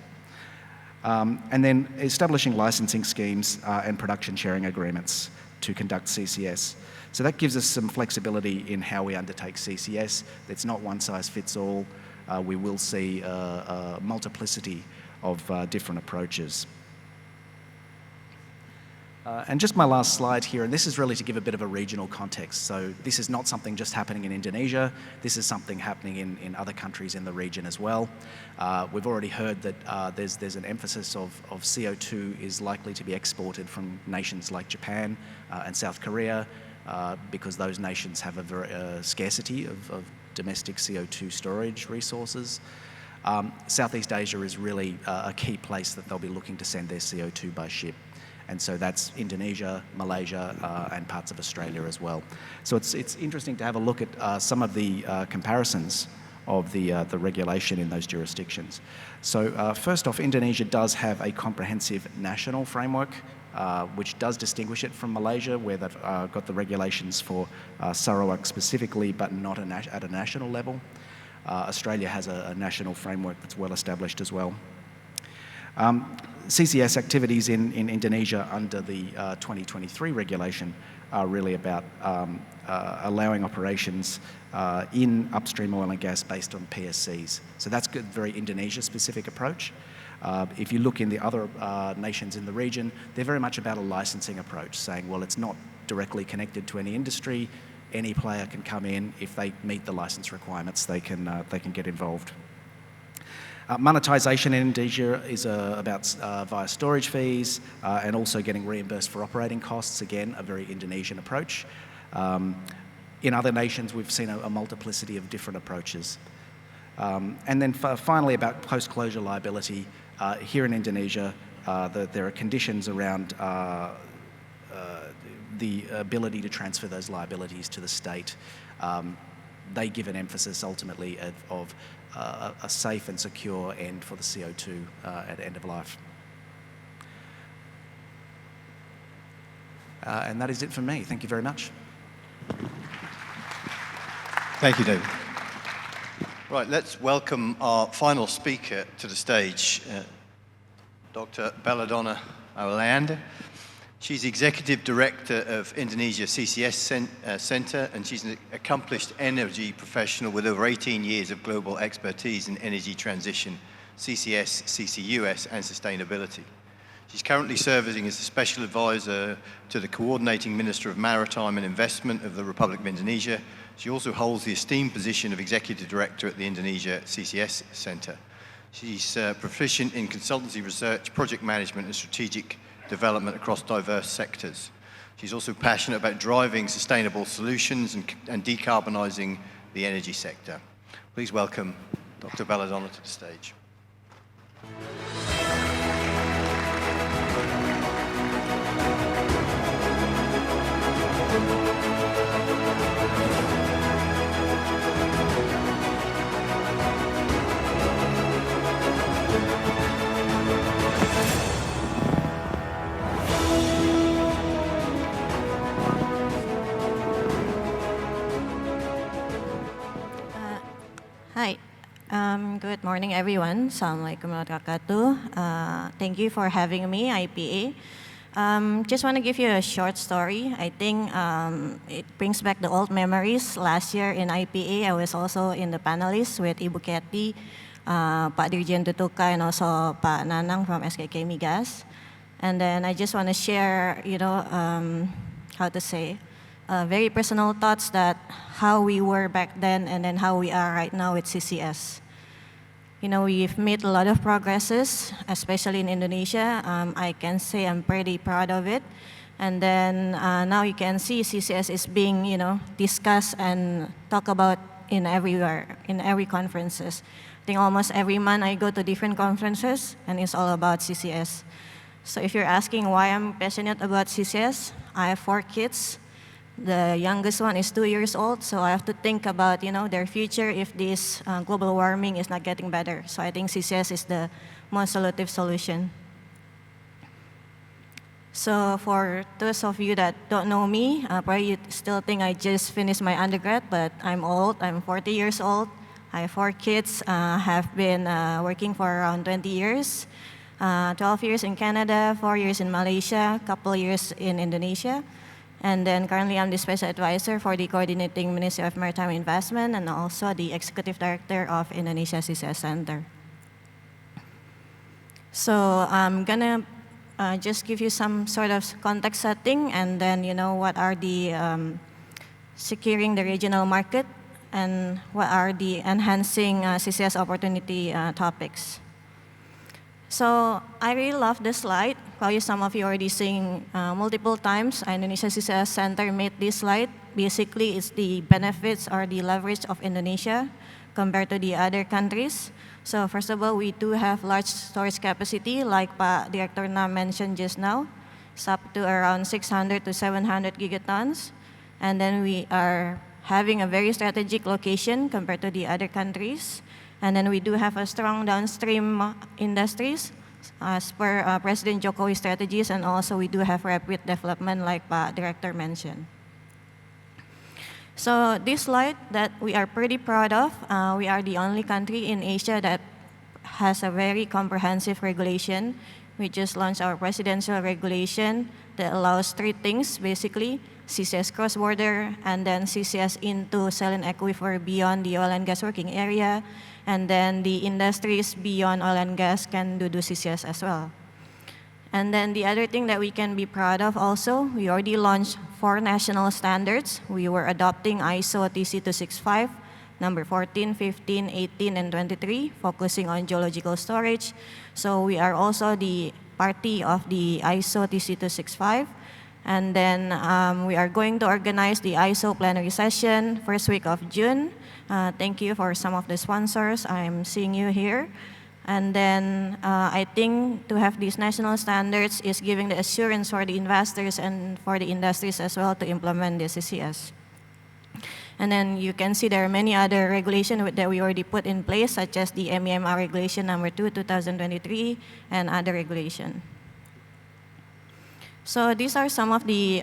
And then establishing licensing schemes and production sharing agreements to conduct CCS. So that gives us some flexibility in how we undertake CCS. It's not one size fits all. We will see a multiplicity of different approaches. And just my last slide here, and this is really to give a bit of a regional context. So this is not something just happening in Indonesia. This is something happening in other countries in the region as well. We've already heard that there's an emphasis of CO2 is likely to be exported from nations like Japan and South Korea because those nations have a very scarcity of domestic CO2 storage resources. Southeast Asia is really a key place that they'll be looking to send their CO2 by ship. And so that's Indonesia, Malaysia, and parts of Australia as well. So it's interesting to have a look at some of the comparisons of the regulation in those jurisdictions. So first off, Indonesia does have a comprehensive national framework, which does distinguish it from Malaysia, where they've got the regulations for Sarawak specifically, but not at a national level. Australia has a national framework that's well established as well. CCS activities in Indonesia under the 2023 regulation are really about allowing operations in upstream oil and gas based on PSCs. So that's a very Indonesia-specific approach. If you look in the other nations in the region, they're very much about a licensing approach, saying, well, it's not directly connected to any industry. Any player can come in. If they meet the license requirements, they can get involved. Monetization in Indonesia is about via storage fees and also getting reimbursed for operating costs. Again, a very Indonesian approach. In other nations, we've seen a multiplicity of different approaches. And then finally, about post-closure liability. Here in Indonesia, there are conditions around the ability to transfer those liabilities to the state. They give an emphasis ultimately of a safe and secure end for the CO2 at end of life. And that is it for me. Thank you very much. Thank you, David. Right, let's welcome our final speaker to the stage, Dr. Belladonna Maulianda. She's Executive Director of Indonesia CCS Center, and she's an accomplished energy professional with over 18 years of global expertise in energy transition, CCS, CCUS, and sustainability. She's currently serving as a special advisor to the Coordinating Minister of Maritime and Investment of the Republic of Indonesia. She also holds the esteemed position of Executive Director at the Indonesia CCS Center. She's proficient in consultancy research, project management, and strategic development across diverse sectors. She's also passionate about driving sustainable solutions and decarbonising the energy sector. Please welcome Dr. Belladonna to the stage. Hi, good morning everyone. Assalamualaikum warahmatullahi wabarakatuh. Thank you for having me, IPA. Just want to give you a short story. I think it brings back the old memories. Last year in IPA, I was also in the panelists with Ibu Ketty, Pak Dirjen Tutuka, and also Pak Nanang from SKK Migas. And then I just want to share, very personal thoughts that how we were back then and then how we are right now with CCS. We've made a lot of progresses, especially in Indonesia. I can say I'm pretty proud of it. And then now you can see CCS is being, discussed and talked about in every conferences. I think almost every month I go to different conferences and it's all about CCS. So if you're asking why I'm passionate about CCS, I have 4 kids. The youngest one is 2 years old, so I have to think about, their future if this global warming is not getting better. So I think CCS is the most solutive solution. So for those of you that don't know me, probably you still think I just finished my undergrad, but I'm old. I'm 40 years old. I have 4 kids. Have been working for around 20 years. 12 years in Canada, 4 years in Malaysia, a couple years in Indonesia. And then currently I'm the special advisor for the Coordinating Ministry of Maritime Investment and also the Executive Director of Indonesia CCS Center. So I'm gonna just give you some sort of context setting and then what are the securing the regional market and what are the enhancing CCS opportunity topics. So I really love this slide. Probably some of you already seen multiple times. Indonesia CCS Center made this slide. Basically, it's the benefits or the leverage of Indonesia compared to the other countries. So first of all, we do have large storage capacity, like Pak Director Nam mentioned just now. It's up to around 600 to 700 gigatons. And then we are having a very strategic location compared to the other countries. And then we do have a strong downstream industries as per President Jokowi's strategies, and also we do have rapid development like Pak Director mentioned. So this slide that we are pretty proud of, we are the only country in Asia that has a very comprehensive regulation we just launched our presidential regulation that allows three things, basically: CCS cross-border, and then CCS into saline aquifer beyond the oil and gas working area, and then the industries beyond oil and gas can do CCS as well. And then the other thing that we can be proud of also, we already launched 4 national standards. We were adopting ISO TC265, number 14, 15, 18, and 23, focusing on geological storage. So we are also the party of the ISO TC265. And then we are going to organize the ISO plenary session first week of June. Thank you for some of the sponsors. I'm seeing you here. And then I think to have these national standards is giving the assurance for the investors and for the industries as well to implement the CCS. And then you can see there are many other regulations that we already put in place, such as the MEMR Regulation number 2, 2023, and other regulation. So these are some of the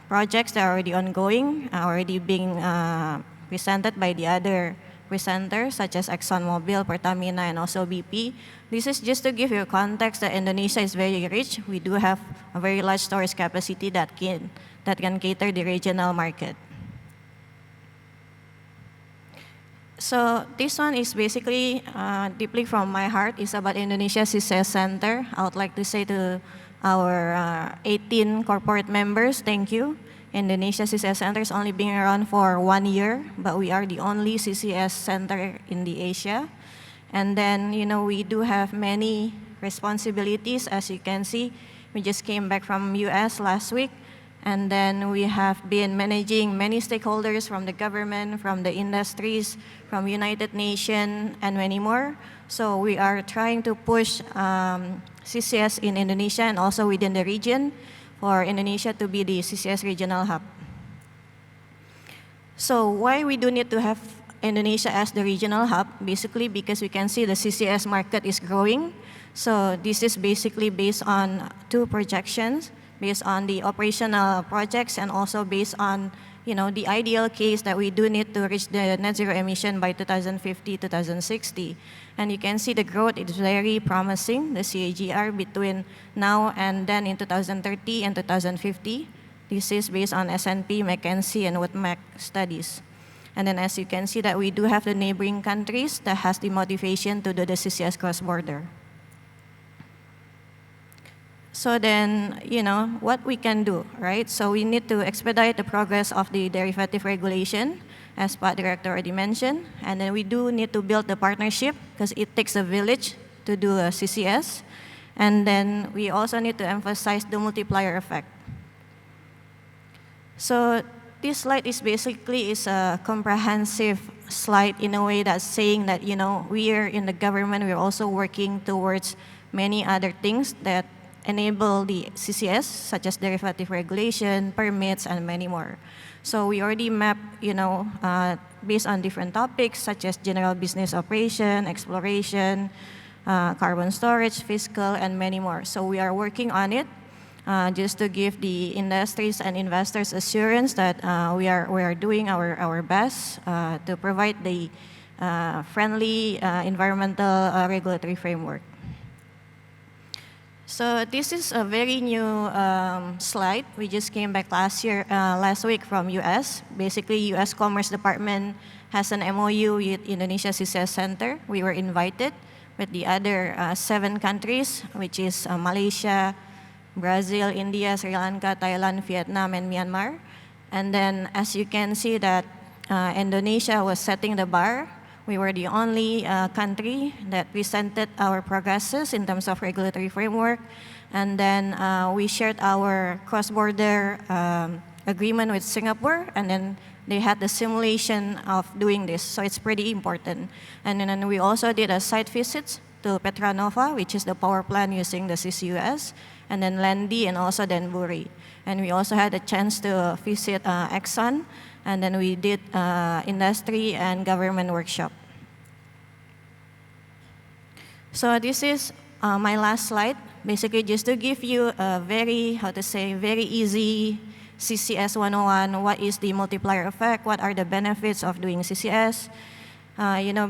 projects that are already ongoing, already being presented by the other presenters, such as ExxonMobil, Pertamina, and also BP. This is just to give you context that Indonesia is very rich. We do have a very large storage capacity that can cater the regional market. So this one is basically deeply from my heart. It's about Indonesia CCS Center. I would like to say to our 18 corporate members, thank you. Indonesia CCS Center is only been around for 1 year, but we are the only CCS center in the Asia. And then, we do have many responsibilities. As you can see, we just came back from US last week. And then we have been managing many stakeholders from the government, from the industries, from United Nations, and many more. So we are trying to push CCS in Indonesia and also within the region for Indonesia to be the CCS regional hub. So why we do need to have Indonesia as the regional hub? Basically because we can see the CCS market is growing. So this is basically based on 2 projections, based on the operational projects and also based on the ideal case that we do need to reach the net zero emission by 2050, 2060. And you can see the growth is very promising, the CAGR between now and then in 2030 and 2050. This is based on S&P, McKinsey, and WoodMac studies. And then as you can see that we do have the neighboring countries that has the motivation to do the CCS cross-border. So then, what we can do, right? So we need to expedite the progress of the derivative regulation, as Pak Director already mentioned. And then we do need to build the partnership, because it takes a village to do a CCS. And then we also need to emphasize the multiplier effect. So this slide is basically a comprehensive slide in a way that's saying that, we are in the government, we're also working towards many other things that enable the CCS, such as derivative regulation, permits, and many more. So we already map, based on different topics, such as general business operation, exploration, carbon storage, fiscal, and many more. So we are working on it just to give the industries and investors assurance that we are doing our best to provide the friendly environmental regulatory framework. So this is a very new slide. We just came back last week from US. Basically, US Commerce Department has an MOU with Indonesia CCS Center. We were invited with the other 7 countries, which is Malaysia, Brazil, India, Sri Lanka, Thailand, Vietnam, and Myanmar. And then as you can see that Indonesia was setting the bar. We were the only country that presented our progresses in terms of regulatory framework. And then we shared our cross-border agreement with Singapore, and then they had the simulation of doing this. So it's pretty important. And then we also did a site visit to Petranova, which is the power plant using the CCUS, and then Landy and also Denbury. And we also had a chance to visit Exxon, and then we did industry and government workshop. So this is my last slide, basically just to give you a very easy CCS 101. What is the multiplier effect? What are the benefits of doing CCS?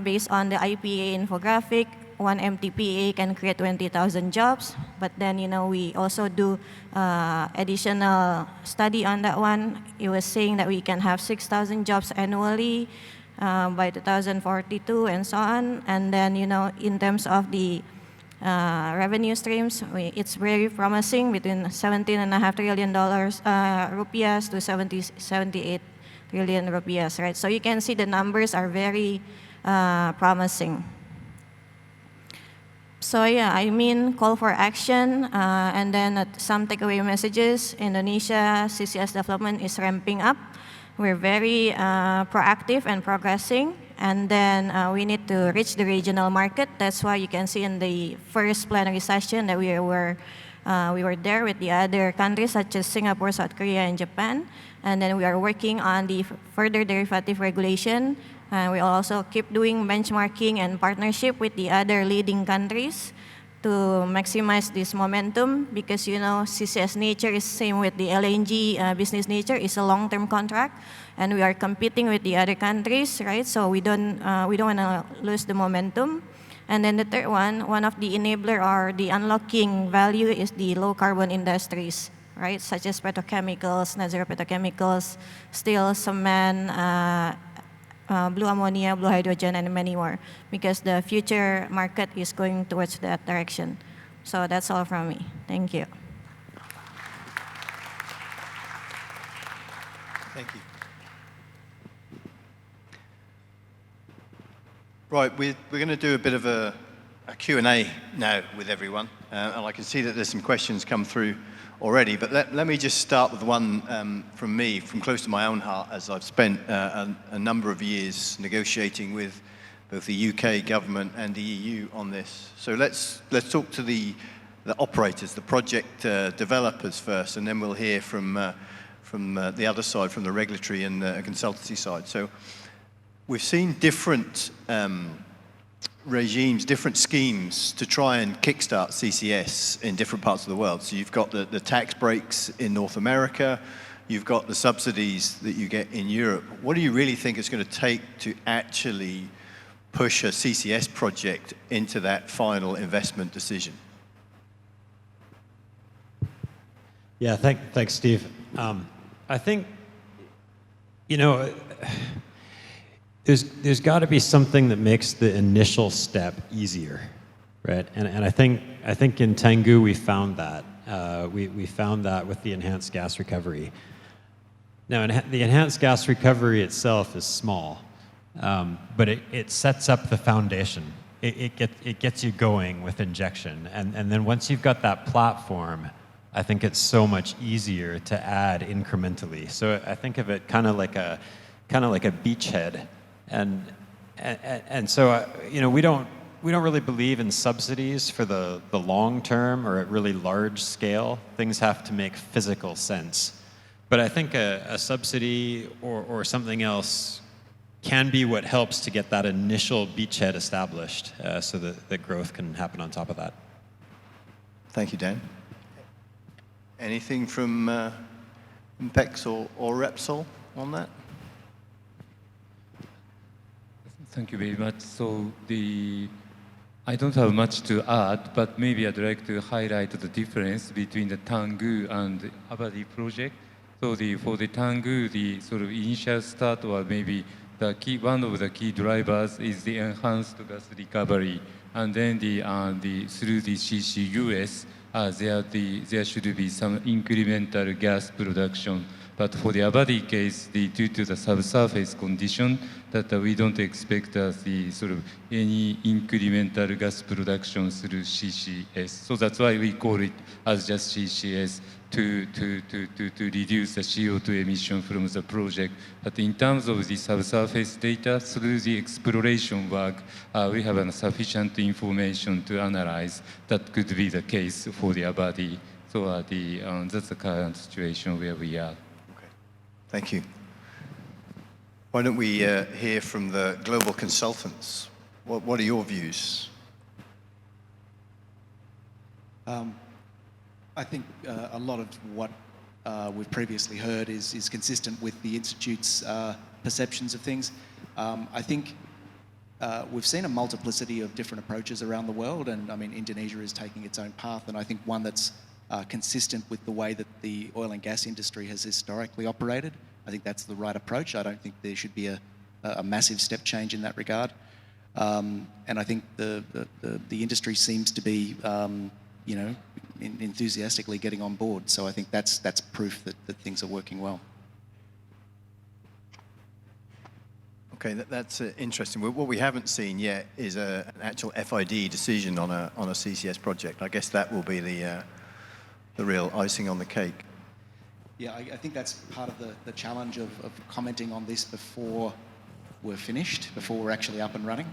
Based on the IPA infographic, one MTPA can create 20,000 jobs, but then, we also do additional study on that one. It was saying that we can have 6,000 jobs annually by 2042 and so on. And then, in terms of the revenue streams, it's very promising, between $17.5 trillion rupiahs to 78 trillion rupiahs, right? So you can see the numbers are very promising. So call for action, and then some takeaway messages. Indonesia CCS development is ramping up. We're very proactive and progressing. And then we need to reach the regional market. That's why you can see in the first plenary session that we were there with the other countries such as Singapore, South Korea, and Japan. And then we are working on the further derivative regulation. We also keep doing benchmarking and partnership with the other leading countries to maximize this momentum, because CCS nature is same with the LNG business nature, is a long-term contract, and we are competing with the other countries, right? So we don't want to lose the momentum. And then the third one of the enabler or the unlocking value is the low carbon industries, right? Such as petrochemicals, net zero petrochemicals, steel, cement, blue ammonia, blue hydrogen, and many more, because the future market is going towards that direction. So that's all from me. Thank you. Thank you. Right, we're going to do a bit of a Q&A now with everyone, and I can see that there's some questions come through already, but let me just start with one from me, from close to my own heart, as I've spent a number of years negotiating with both the UK government and the EU on this. So let's talk to the operators, the project developers first, and then we'll hear from the other side, from the regulatory and the consultancy side. So we've seen different regimes, different schemes to try and kickstart CCS in different parts of the world. So you've got the tax breaks in North America, you've got the subsidies that you get in Europe. What do you really think it's going to take to actually push a CCS project into that final investment decision? Yeah, thanks, Steve. I think, there's got to be something that makes the initial step easier, right? And I think in Tangguh we found that. We found that with the enhanced gas recovery. Now, the enhanced gas recovery itself is small, but it sets up the foundation. It gets you going with injection, and then once you've got that platform, I think it's so much easier to add incrementally. So I think of it kind of like a beachhead. And so we don't really believe in subsidies for the long term or at really large scale. Things have to make physical sense. But I think a subsidy or something else can be what helps to get that initial beachhead established, so that growth can happen on top of that. Thank you, Dan. Anything from INPEX or Repsol on that? Thank you very much. So I don't have much to add, but maybe I'd like to highlight the difference between the Tangguh and the Abadi project. So for the Tangguh, the sort of initial start, or maybe one of the key drivers is the enhanced gas recovery, and then through the CCUS, there should be some incremental gas production. But for the Abadi case, due to the subsurface condition, that we don't expect the sort of any incremental gas production through CCS. So that's why we call it as just CCS to reduce the CO2 emission from the project. But in terms of the subsurface data, through the exploration work, we have sufficient information to analyze that could be the case for the Abadi. So that's the current situation where we are. Thank you. Why don't we hear from the global consultants? What are your views? I think a lot of what we've previously heard is consistent with the Institute's perceptions of things. I think we've seen a multiplicity of different approaches around the world, and I mean, Indonesia is taking its own path, and I think one that's consistent with the way that the oil and gas industry has historically operated. I think that's the right approach. I don't think there should be a massive step change in that regard. And I think the industry seems to be, you know, enthusiastically getting on board. So I think that's proof that things are working well. Okay, that's interesting. What we haven't seen yet is an actual FID decision on a CCS project. I guess that will be the real icing on the cake. Yeah, I think that's part of the challenge of commenting on this before we're finished, before we're actually up and running,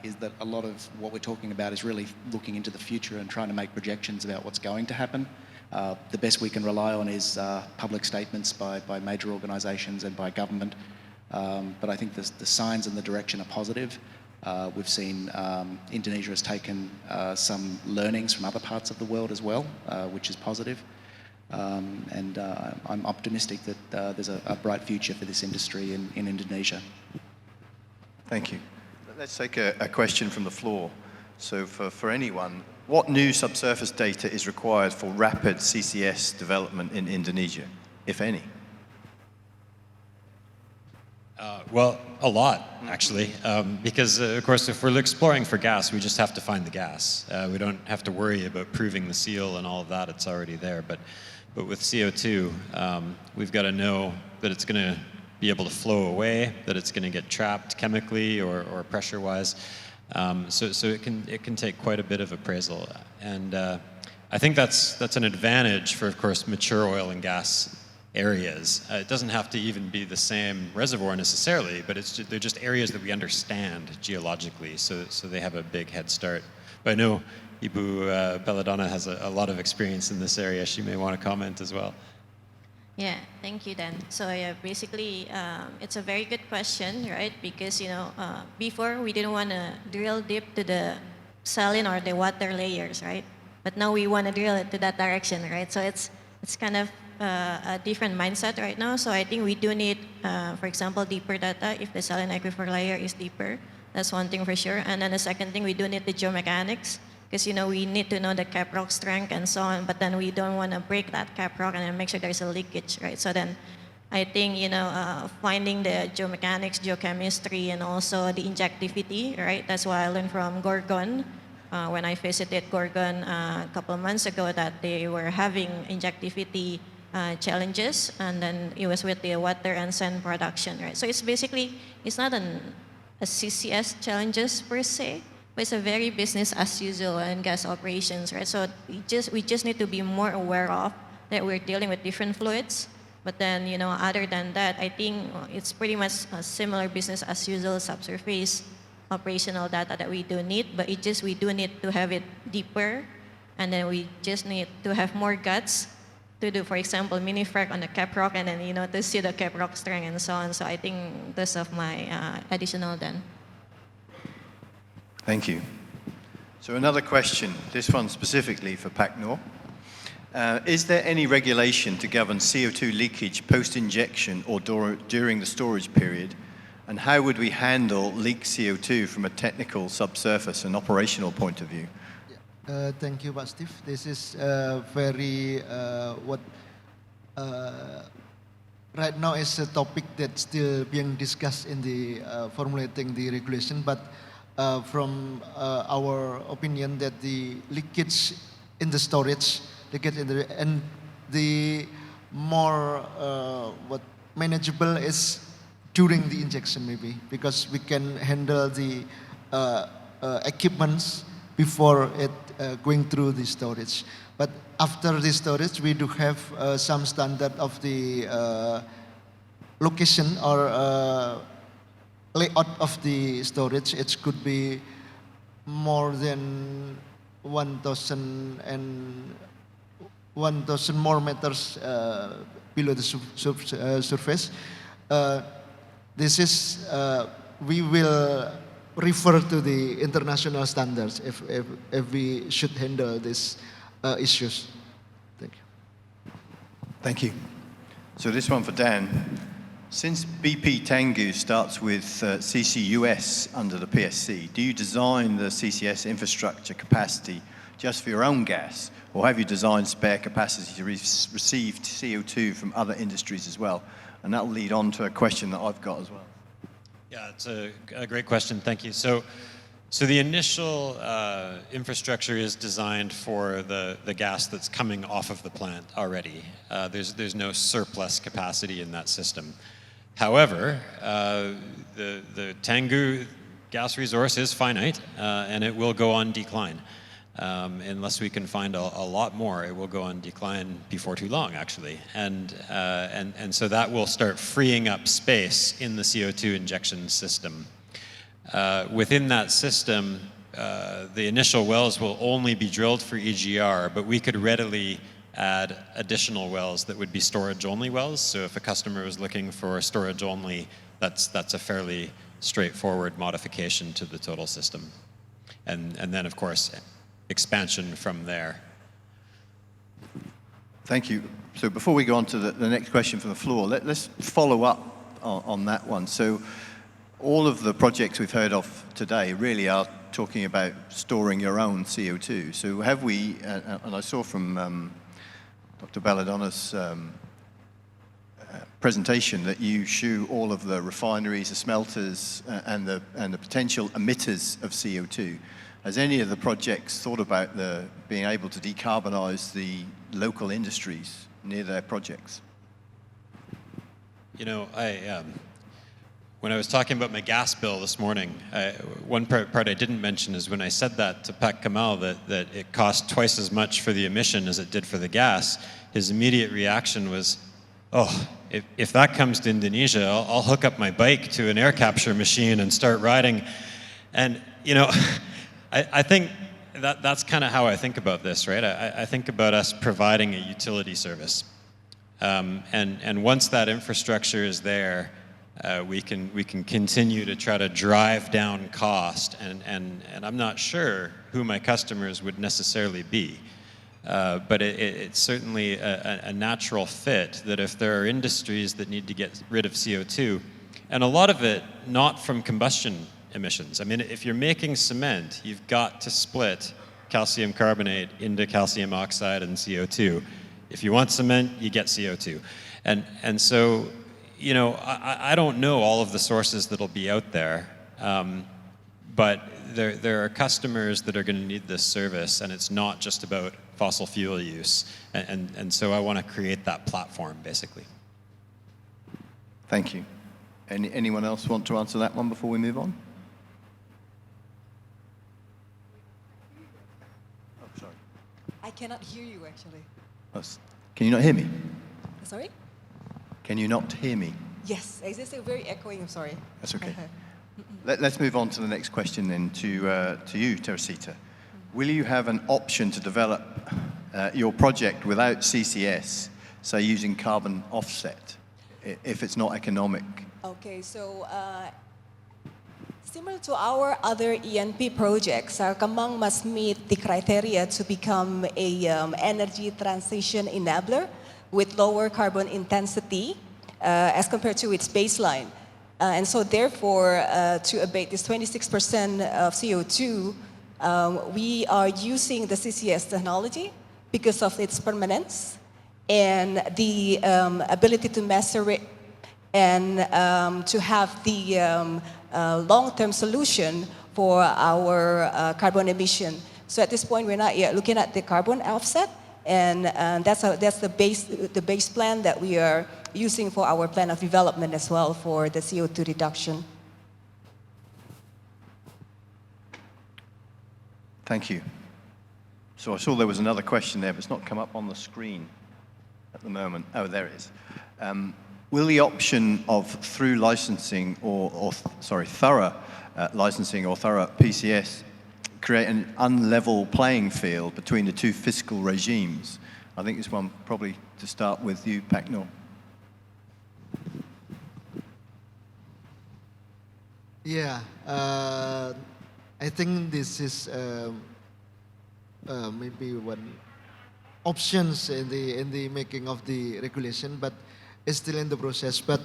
is that a lot of what we're talking about is really looking into the future and trying to make projections about what's going to happen. The best we can rely on is public statements by major organisations and by government. But I think the signs and the direction are positive. We've seen Indonesia has taken some learnings from other parts of the world as well, which is positive. And I'm optimistic that there's a bright future for this industry in Indonesia. Thank you. Let's take a question from the floor. So for anyone, what new subsurface data is required for rapid CCS development in Indonesia, if any? Well, a lot, actually, because, of course, if we're exploring for gas, we just have to find the gas. We don't have to worry about proving the seal and all of that. It's already there. But with CO2, we've got to know that it's going to be able to flow away, that it's going to get trapped chemically or pressure-wise. So it can take quite a bit of appraisal. And I think that's an advantage for, of course, mature oil and gas areas. It doesn't have to even be the same reservoir necessarily, but they're just areas that we understand geologically, so they have a big head start. But I know Ibu Belladonna has a lot of experience in this area. She may want to comment as well. Yeah, thank you, Dan. So yeah, basically, it's a very good question, right? Because, you know, before we didn't want to drill deep to the saline or the water layers, right? But now we want to drill it to that direction, right? So it's kind of a different mindset right now. So I think we do need, for example, deeper data if the saline aquifer layer is deeper. That's one thing for sure. And then the second thing, we do need the geomechanics, because, you know, we need to know the cap rock strength and so on, but then we don't want to break that cap rock and then make sure there's a leakage, right? So then I think, you know, finding the geomechanics, geochemistry, and also the injectivity, right? That's what I learned from Gorgon. When I visited Gorgon a couple of months ago, that they were having injectivity challenges, and then it was with the water and sand production, right? So it's basically, it's not a CCS challenges per se, but it's a very business as usual and gas operations, right? So we just need to be more aware of that we're dealing with different fluids. But then, you know, other than that, I think it's pretty much a similar business as usual subsurface operational data that we do need, but we do need to have it deeper, and then we just need to have more guts to do, for example, mini frac on the cap rock, and then, you know, to see the cap rock strength and so on. So I think that's of my additional then. Thank you. So another question, this one specifically for Noor. Is there any regulation to govern CO2 leakage post-injection or during the storage period? And how would we handle leaked CO2 from a technical, subsurface and operational point of view? Thank you, Pak Steve. This is very, right now is a topic that's still being discussed in the formulating the regulation, but from our opinion that the leakage in the storage, and the more manageable is during the injection maybe, because we can handle the equipments before it going through the storage. But after the storage, we do have some standard of the location or layout of the storage. It could be more than 1,000 more meters below the surface. This is, we will refer to the international standards if we should handle these issues. Thank you. Thank you. So this one for Dan. Since BP Tangguh starts with CCUS under the PSC, do you design the CCS infrastructure capacity just for your own gas, or have you designed spare capacity to receive CO2 from other industries as well? And that will lead on to a question that I've got as well. Yeah, it's a great question. Thank you. So the initial infrastructure is designed for the gas that's coming off of the plant already. There's no surplus capacity in that system. However, the Tangguh gas resource is finite, and it will go on decline. Unless we can find a lot more, it will go on decline before too long, actually. And so that will start freeing up space in the CO2 injection system. Within that system, the initial wells will only be drilled for EGR, but we could readily add additional wells that would be storage-only wells. So if a customer was looking for storage-only, that's a fairly straightforward modification to the total system. And then, of course, expansion from there. Thank you. So before we go on to the next question from the floor, let's follow up on that one. So all of the projects we've heard of today really are talking about storing your own CO2. So have we, and I saw from Dr. Belladonna's presentation that you show all of the refineries, the smelters, and the potential emitters of CO2. Has any of the projects thought about being able to decarbonize the local industries near their projects? You know, when I was talking about my gas bill this morning, one part I didn't mention is when I said that to Pak Kamal, that it cost twice as much for the emission as it did for the gas, his immediate reaction was, oh, if that comes to Indonesia, I'll hook up my bike to an air capture machine and start riding. And, you know, I think that's kind of how I think about this, right? I think about us providing a utility service. And once that infrastructure is there, we can continue to try to drive down cost, and I'm not sure who my customers would necessarily be, but it's certainly a natural fit that if there are industries that need to get rid of CO2, and a lot of it not from combustion emissions. I mean, if you're making cement, you've got to split calcium carbonate into calcium oxide and CO2. If you want cement, you get CO2. And so, you know, I don't know all of the sources that'll be out there, but there are customers that are going to need this service, and it's not just about fossil fuel use. And so I want to create that platform, basically. Thank you. Anyone else want to answer that one before we move on? Oh, sorry. I cannot hear you, actually. Oh, can you not hear me? Sorry? Can you not hear me? Yes, it's just very echoing, I'm sorry. That's okay. Let's move on to the next question then, to you, Teresita. Will you have an option to develop your project without CCS, say using carbon offset, if it's not economic? Okay, so similar to our other ENP projects, Kemang must meet the criteria to become a energy transition enabler with lower carbon intensity as compared to its baseline. And so therefore, to abate this 26% of CO2, we are using the CCS technology because of its permanence and the ability to measure it and to have the long-term solution for our carbon emission. So at this point, we're not yet looking at the carbon offset, and that's the base plan that we are using for our plan of development as well for the CO2 reduction. Thank you. So I saw there was another question there, but it's not come up on the screen at the moment. Oh, there it is. Will the option of through licensing or thorough licensing or thorough PCS create an unlevel playing field between the two fiscal regimes? I think this one probably to start with you, Pak Noor. Yeah, I think this is maybe one options in the making of the regulation, but it's still in the process. But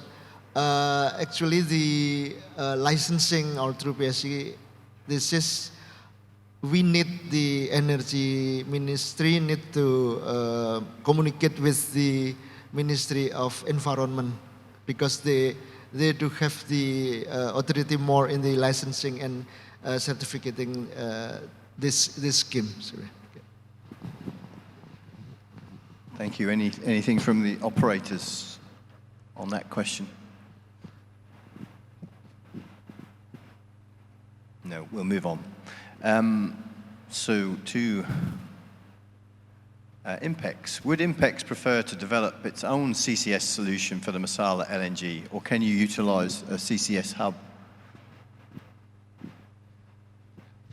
actually the licensing or through PSC, this is, we need the energy ministry need to communicate with the Ministry of Environment, because they do have the authority more in the licensing and certificating this scheme. Sorry. Thank you. Anything from the operators on that question? No, we'll move on. So to INPEX. Would INPEX prefer to develop its own CCS solution for the Masela LNG, or can you utilize a CCS hub?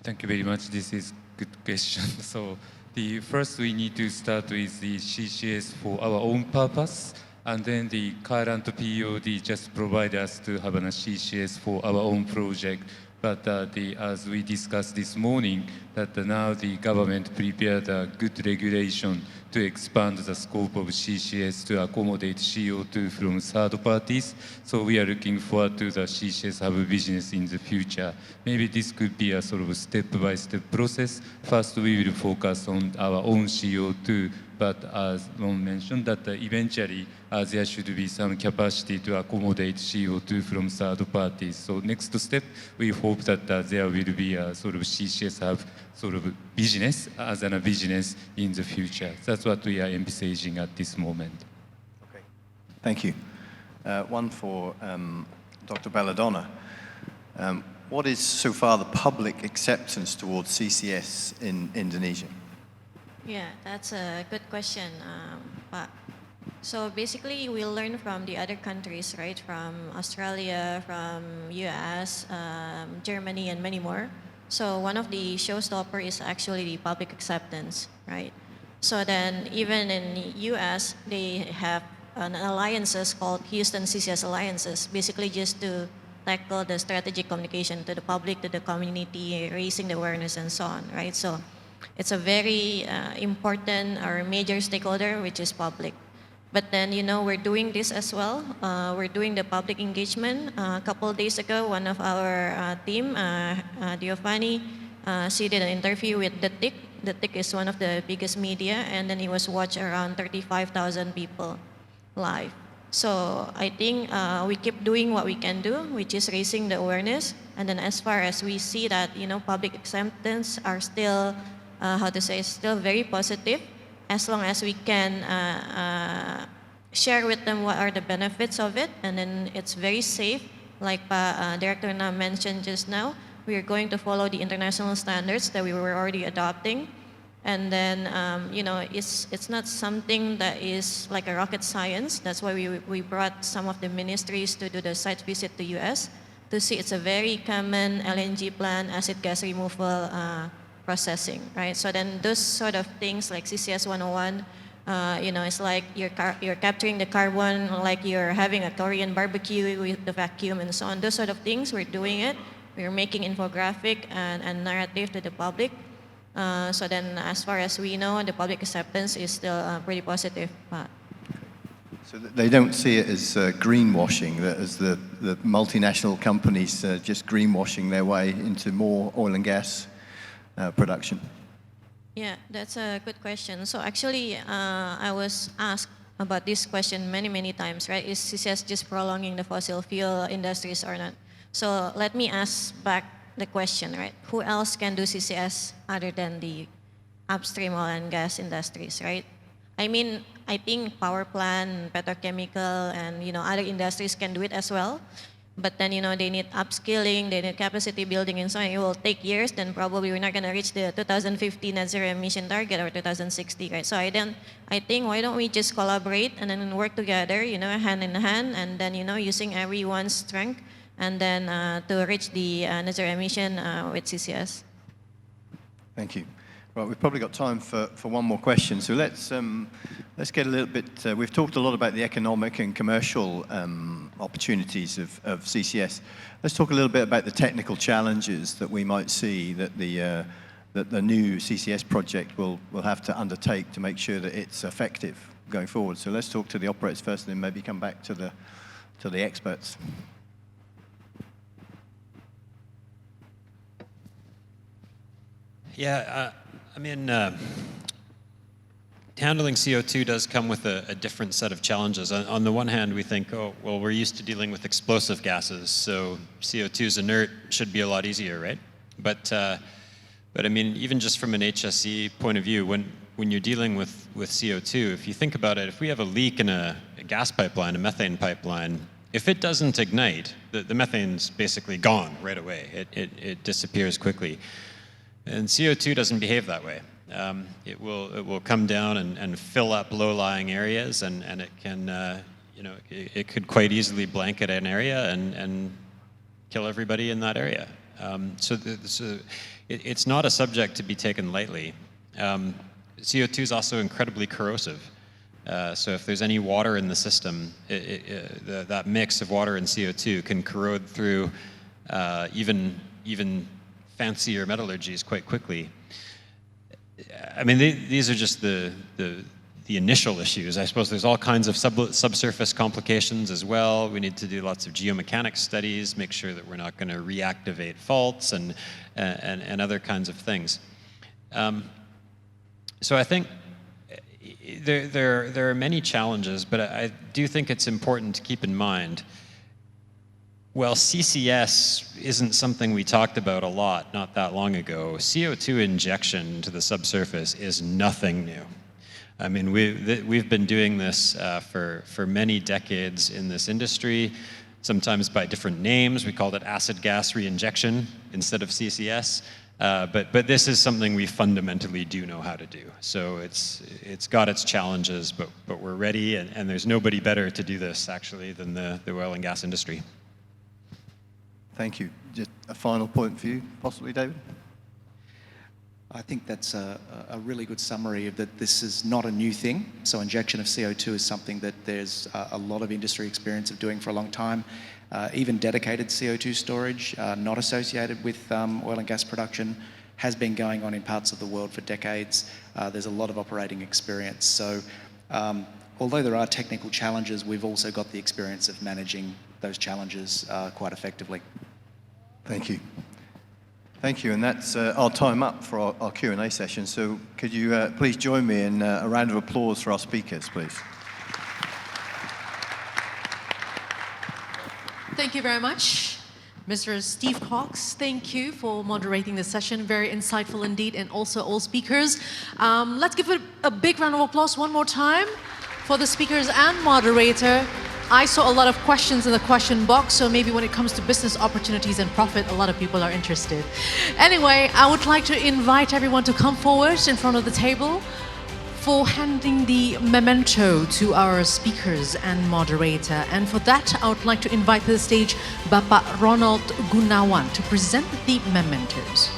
Thank you very much. This is good question. So the first we need to start with the CCS for our own purpose, and then the current POD just provide us to have a CCS for our own project. But as we discussed this morning, that now the government prepared a good regulation to expand the scope of CCS to accommodate CO2 from third parties. So we are looking forward to the CCS hub business in the future. Maybe this could be a sort of step-by-step process. First, we will focus on our own CO2, but as Ron mentioned, that eventually there should be some capacity to accommodate CO2 from third parties. So next step, we hope that there will be a sort of CCS hub sort of business as a business in the future. That's what we are envisaging at this moment. Okay, thank you. One for Dr. Belladonna. What is so far the public acceptance towards CCS in Indonesia? Yeah, that's a good question. So basically, we learn from the other countries, right? From Australia, from US, Germany, and many more. So one of the showstopper is actually the public acceptance, right? So then even in US, they have an alliances called Houston CCS Alliances, basically just to tackle the strategic communication to the public, to the community, raising the awareness and so on, right? So it's a very important or major stakeholder, which is public. But then, you know, we're doing this as well. We're doing the public engagement. A couple of days ago, one of our team, Giovanni, she did an interview with The Tick. The Tick is one of the biggest media, and then it was watched around 35,000 people live. So I think we keep doing what we can do, which is raising the awareness. And then as far as we see that, you know, public acceptance are still, still very positive, as long as we can share with them what are the benefits of it, and then it's very safe. Like Director Na mentioned just now, we are going to follow the international standards that we were already adopting. And then, you know, it's not something that is like a rocket science. That's why we brought some of the ministries to do the site visit to US to see it's a very common LNG plant, acid gas removal processing, right? So then those sort of things like CCS 101, you know, it's like you're capturing the carbon, like you're having a Korean barbecue with the vacuum and so on. Those sort of things, we're doing it. We're making infographic and narrative to the public. So then as far as we know, the public acceptance is still pretty positive. So they don't see it as greenwashing, that as the multinational companies just greenwashing their way into more oil and gas production? Yeah, that's a good question. So actually, I was asked about this question many times, right? Is CCS just prolonging the fossil fuel industries or not? So let me ask back the question, right? Who else can do CCS other than the upstream oil and gas industries, right? I mean, I think power plant, petrochemical, and, you know, other industries can do it as well. But then, you know, they need upskilling, they need capacity building, and so on. It will take years, then probably we're not going to reach the 2050 net zero emission target or 2060, right? So I think why don't we just collaborate and then work together, you know, hand in hand, and then, you know, using everyone's strength, and then to reach the net zero emission with CCS. Thank you. Right, we've probably got time for one more question. So let's get a little bit, we've talked a lot about the economic and commercial opportunities of CCS. Let's talk a little bit about the technical challenges that we might see that the new CCS project will have to undertake to make sure that it's effective going forward. So let's talk to the operators first and then maybe come back to to the experts. Yeah, I mean, handling CO2 does come with a different set of challenges. On the one hand, we think, oh, well, we're used to dealing with explosive gases, so CO2 is inert, should be a lot easier, right? But I mean, even just from an HSE point of view, when you're dealing with CO2, if you think about it, if we have a leak in a gas pipeline, a methane pipeline, if it doesn't ignite, the methane's basically gone right away. It disappears quickly. And CO2 doesn't behave that way. It will come down and fill up low-lying areas, and it can, it could quite easily blanket an area and kill everybody in that area. So it's not a subject to be taken lightly. CO2 is also incredibly corrosive. So if there's any water in the system, that mix of water and CO2 can corrode through even fancier metallurgies quite quickly. I mean, these are just the initial issues. I suppose there's all kinds of subsurface complications as well. We need to do lots of geomechanics studies, make sure that we're not going to reactivate faults and other kinds of things. So I think there are many challenges, but I do think it's important to keep in mind, well, CCS isn't something we talked about a lot not that long ago. CO2 injection to the subsurface is nothing new. I mean, we've been doing this for many decades in this industry, sometimes by different names. We called it acid gas reinjection instead of CCS. But this is something we fundamentally do know how to do. So it's got its challenges, but we're ready, and there's nobody better to do this actually than the oil and gas industry. Thank you. Just a final point for you, possibly, David? I think that's a really good summary of that this is not a new thing. So injection of CO2 is something that there's a lot of industry experience of doing for a long time. Even dedicated CO2 storage, not associated with oil and gas production, has been going on in parts of the world for decades. There's a lot of operating experience. So although there are technical challenges, we've also got the experience of managing those challenges quite effectively. Thank you. Thank you, and that's our time up for our Q&A session. So could you please join me in a round of applause for our speakers, please. Thank you very much. Mr. Steve Cox, thank you for moderating the session. Very insightful indeed, and also all speakers. Let's give it a big round of applause one more time for the speakers and moderator. I saw a lot of questions in the question box, so maybe when it comes to business opportunities and profit, a lot of people are interested. Anyway, I would like to invite everyone to come forward in front of the table for handing the memento to our speakers and moderator. And for that, I would like to invite to the stage Bapak Ronald Gunawan to present the mementos.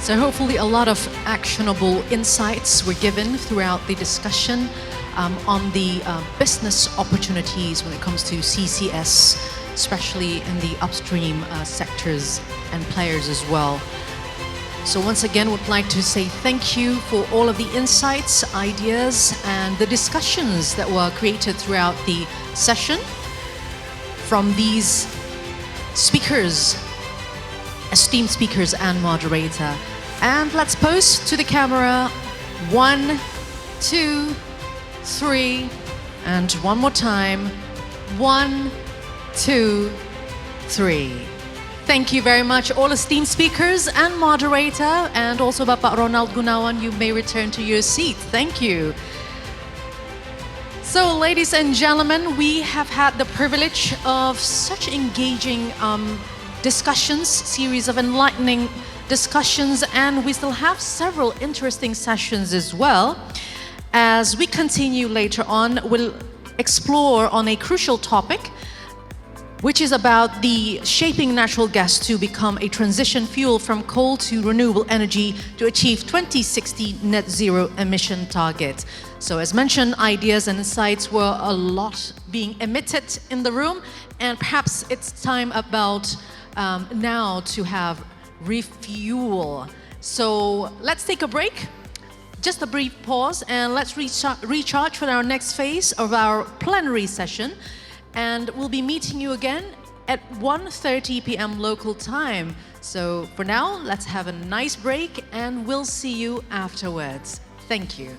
So hopefully a lot of actionable insights were given throughout the discussion on the business opportunities when it comes to CCS, especially in the upstream sectors and players as well. So once again, would like to say thank you for all of the insights, ideas, and the discussions that were created throughout the session from these speakers, esteemed speakers and moderator. And let's pose to the camera. 1, 2, 3, and one more time. 1, 2, 3. Thank you very much, all esteemed speakers and moderator, and also Bapak Ronald Gunawan, you may return to your seat. Thank you. So, ladies and gentlemen, we have had the privilege of such engaging discussions, series of enlightening discussions, and we still have several interesting sessions as well. As we continue later on, we'll explore on a crucial topic, which is about the shaping natural gas to become a transition fuel from coal to renewable energy to achieve 2060 net zero emission target. So as mentioned, ideas and insights were a lot being emitted in the room, and perhaps it's time about now to have refuel. So let's take a break, just a brief pause, and let's recharge for our next phase of our plenary session. And we'll be meeting you again at 1:30 p.m. local time. So for now, let's have a nice break and we'll see you afterwards. Thank you.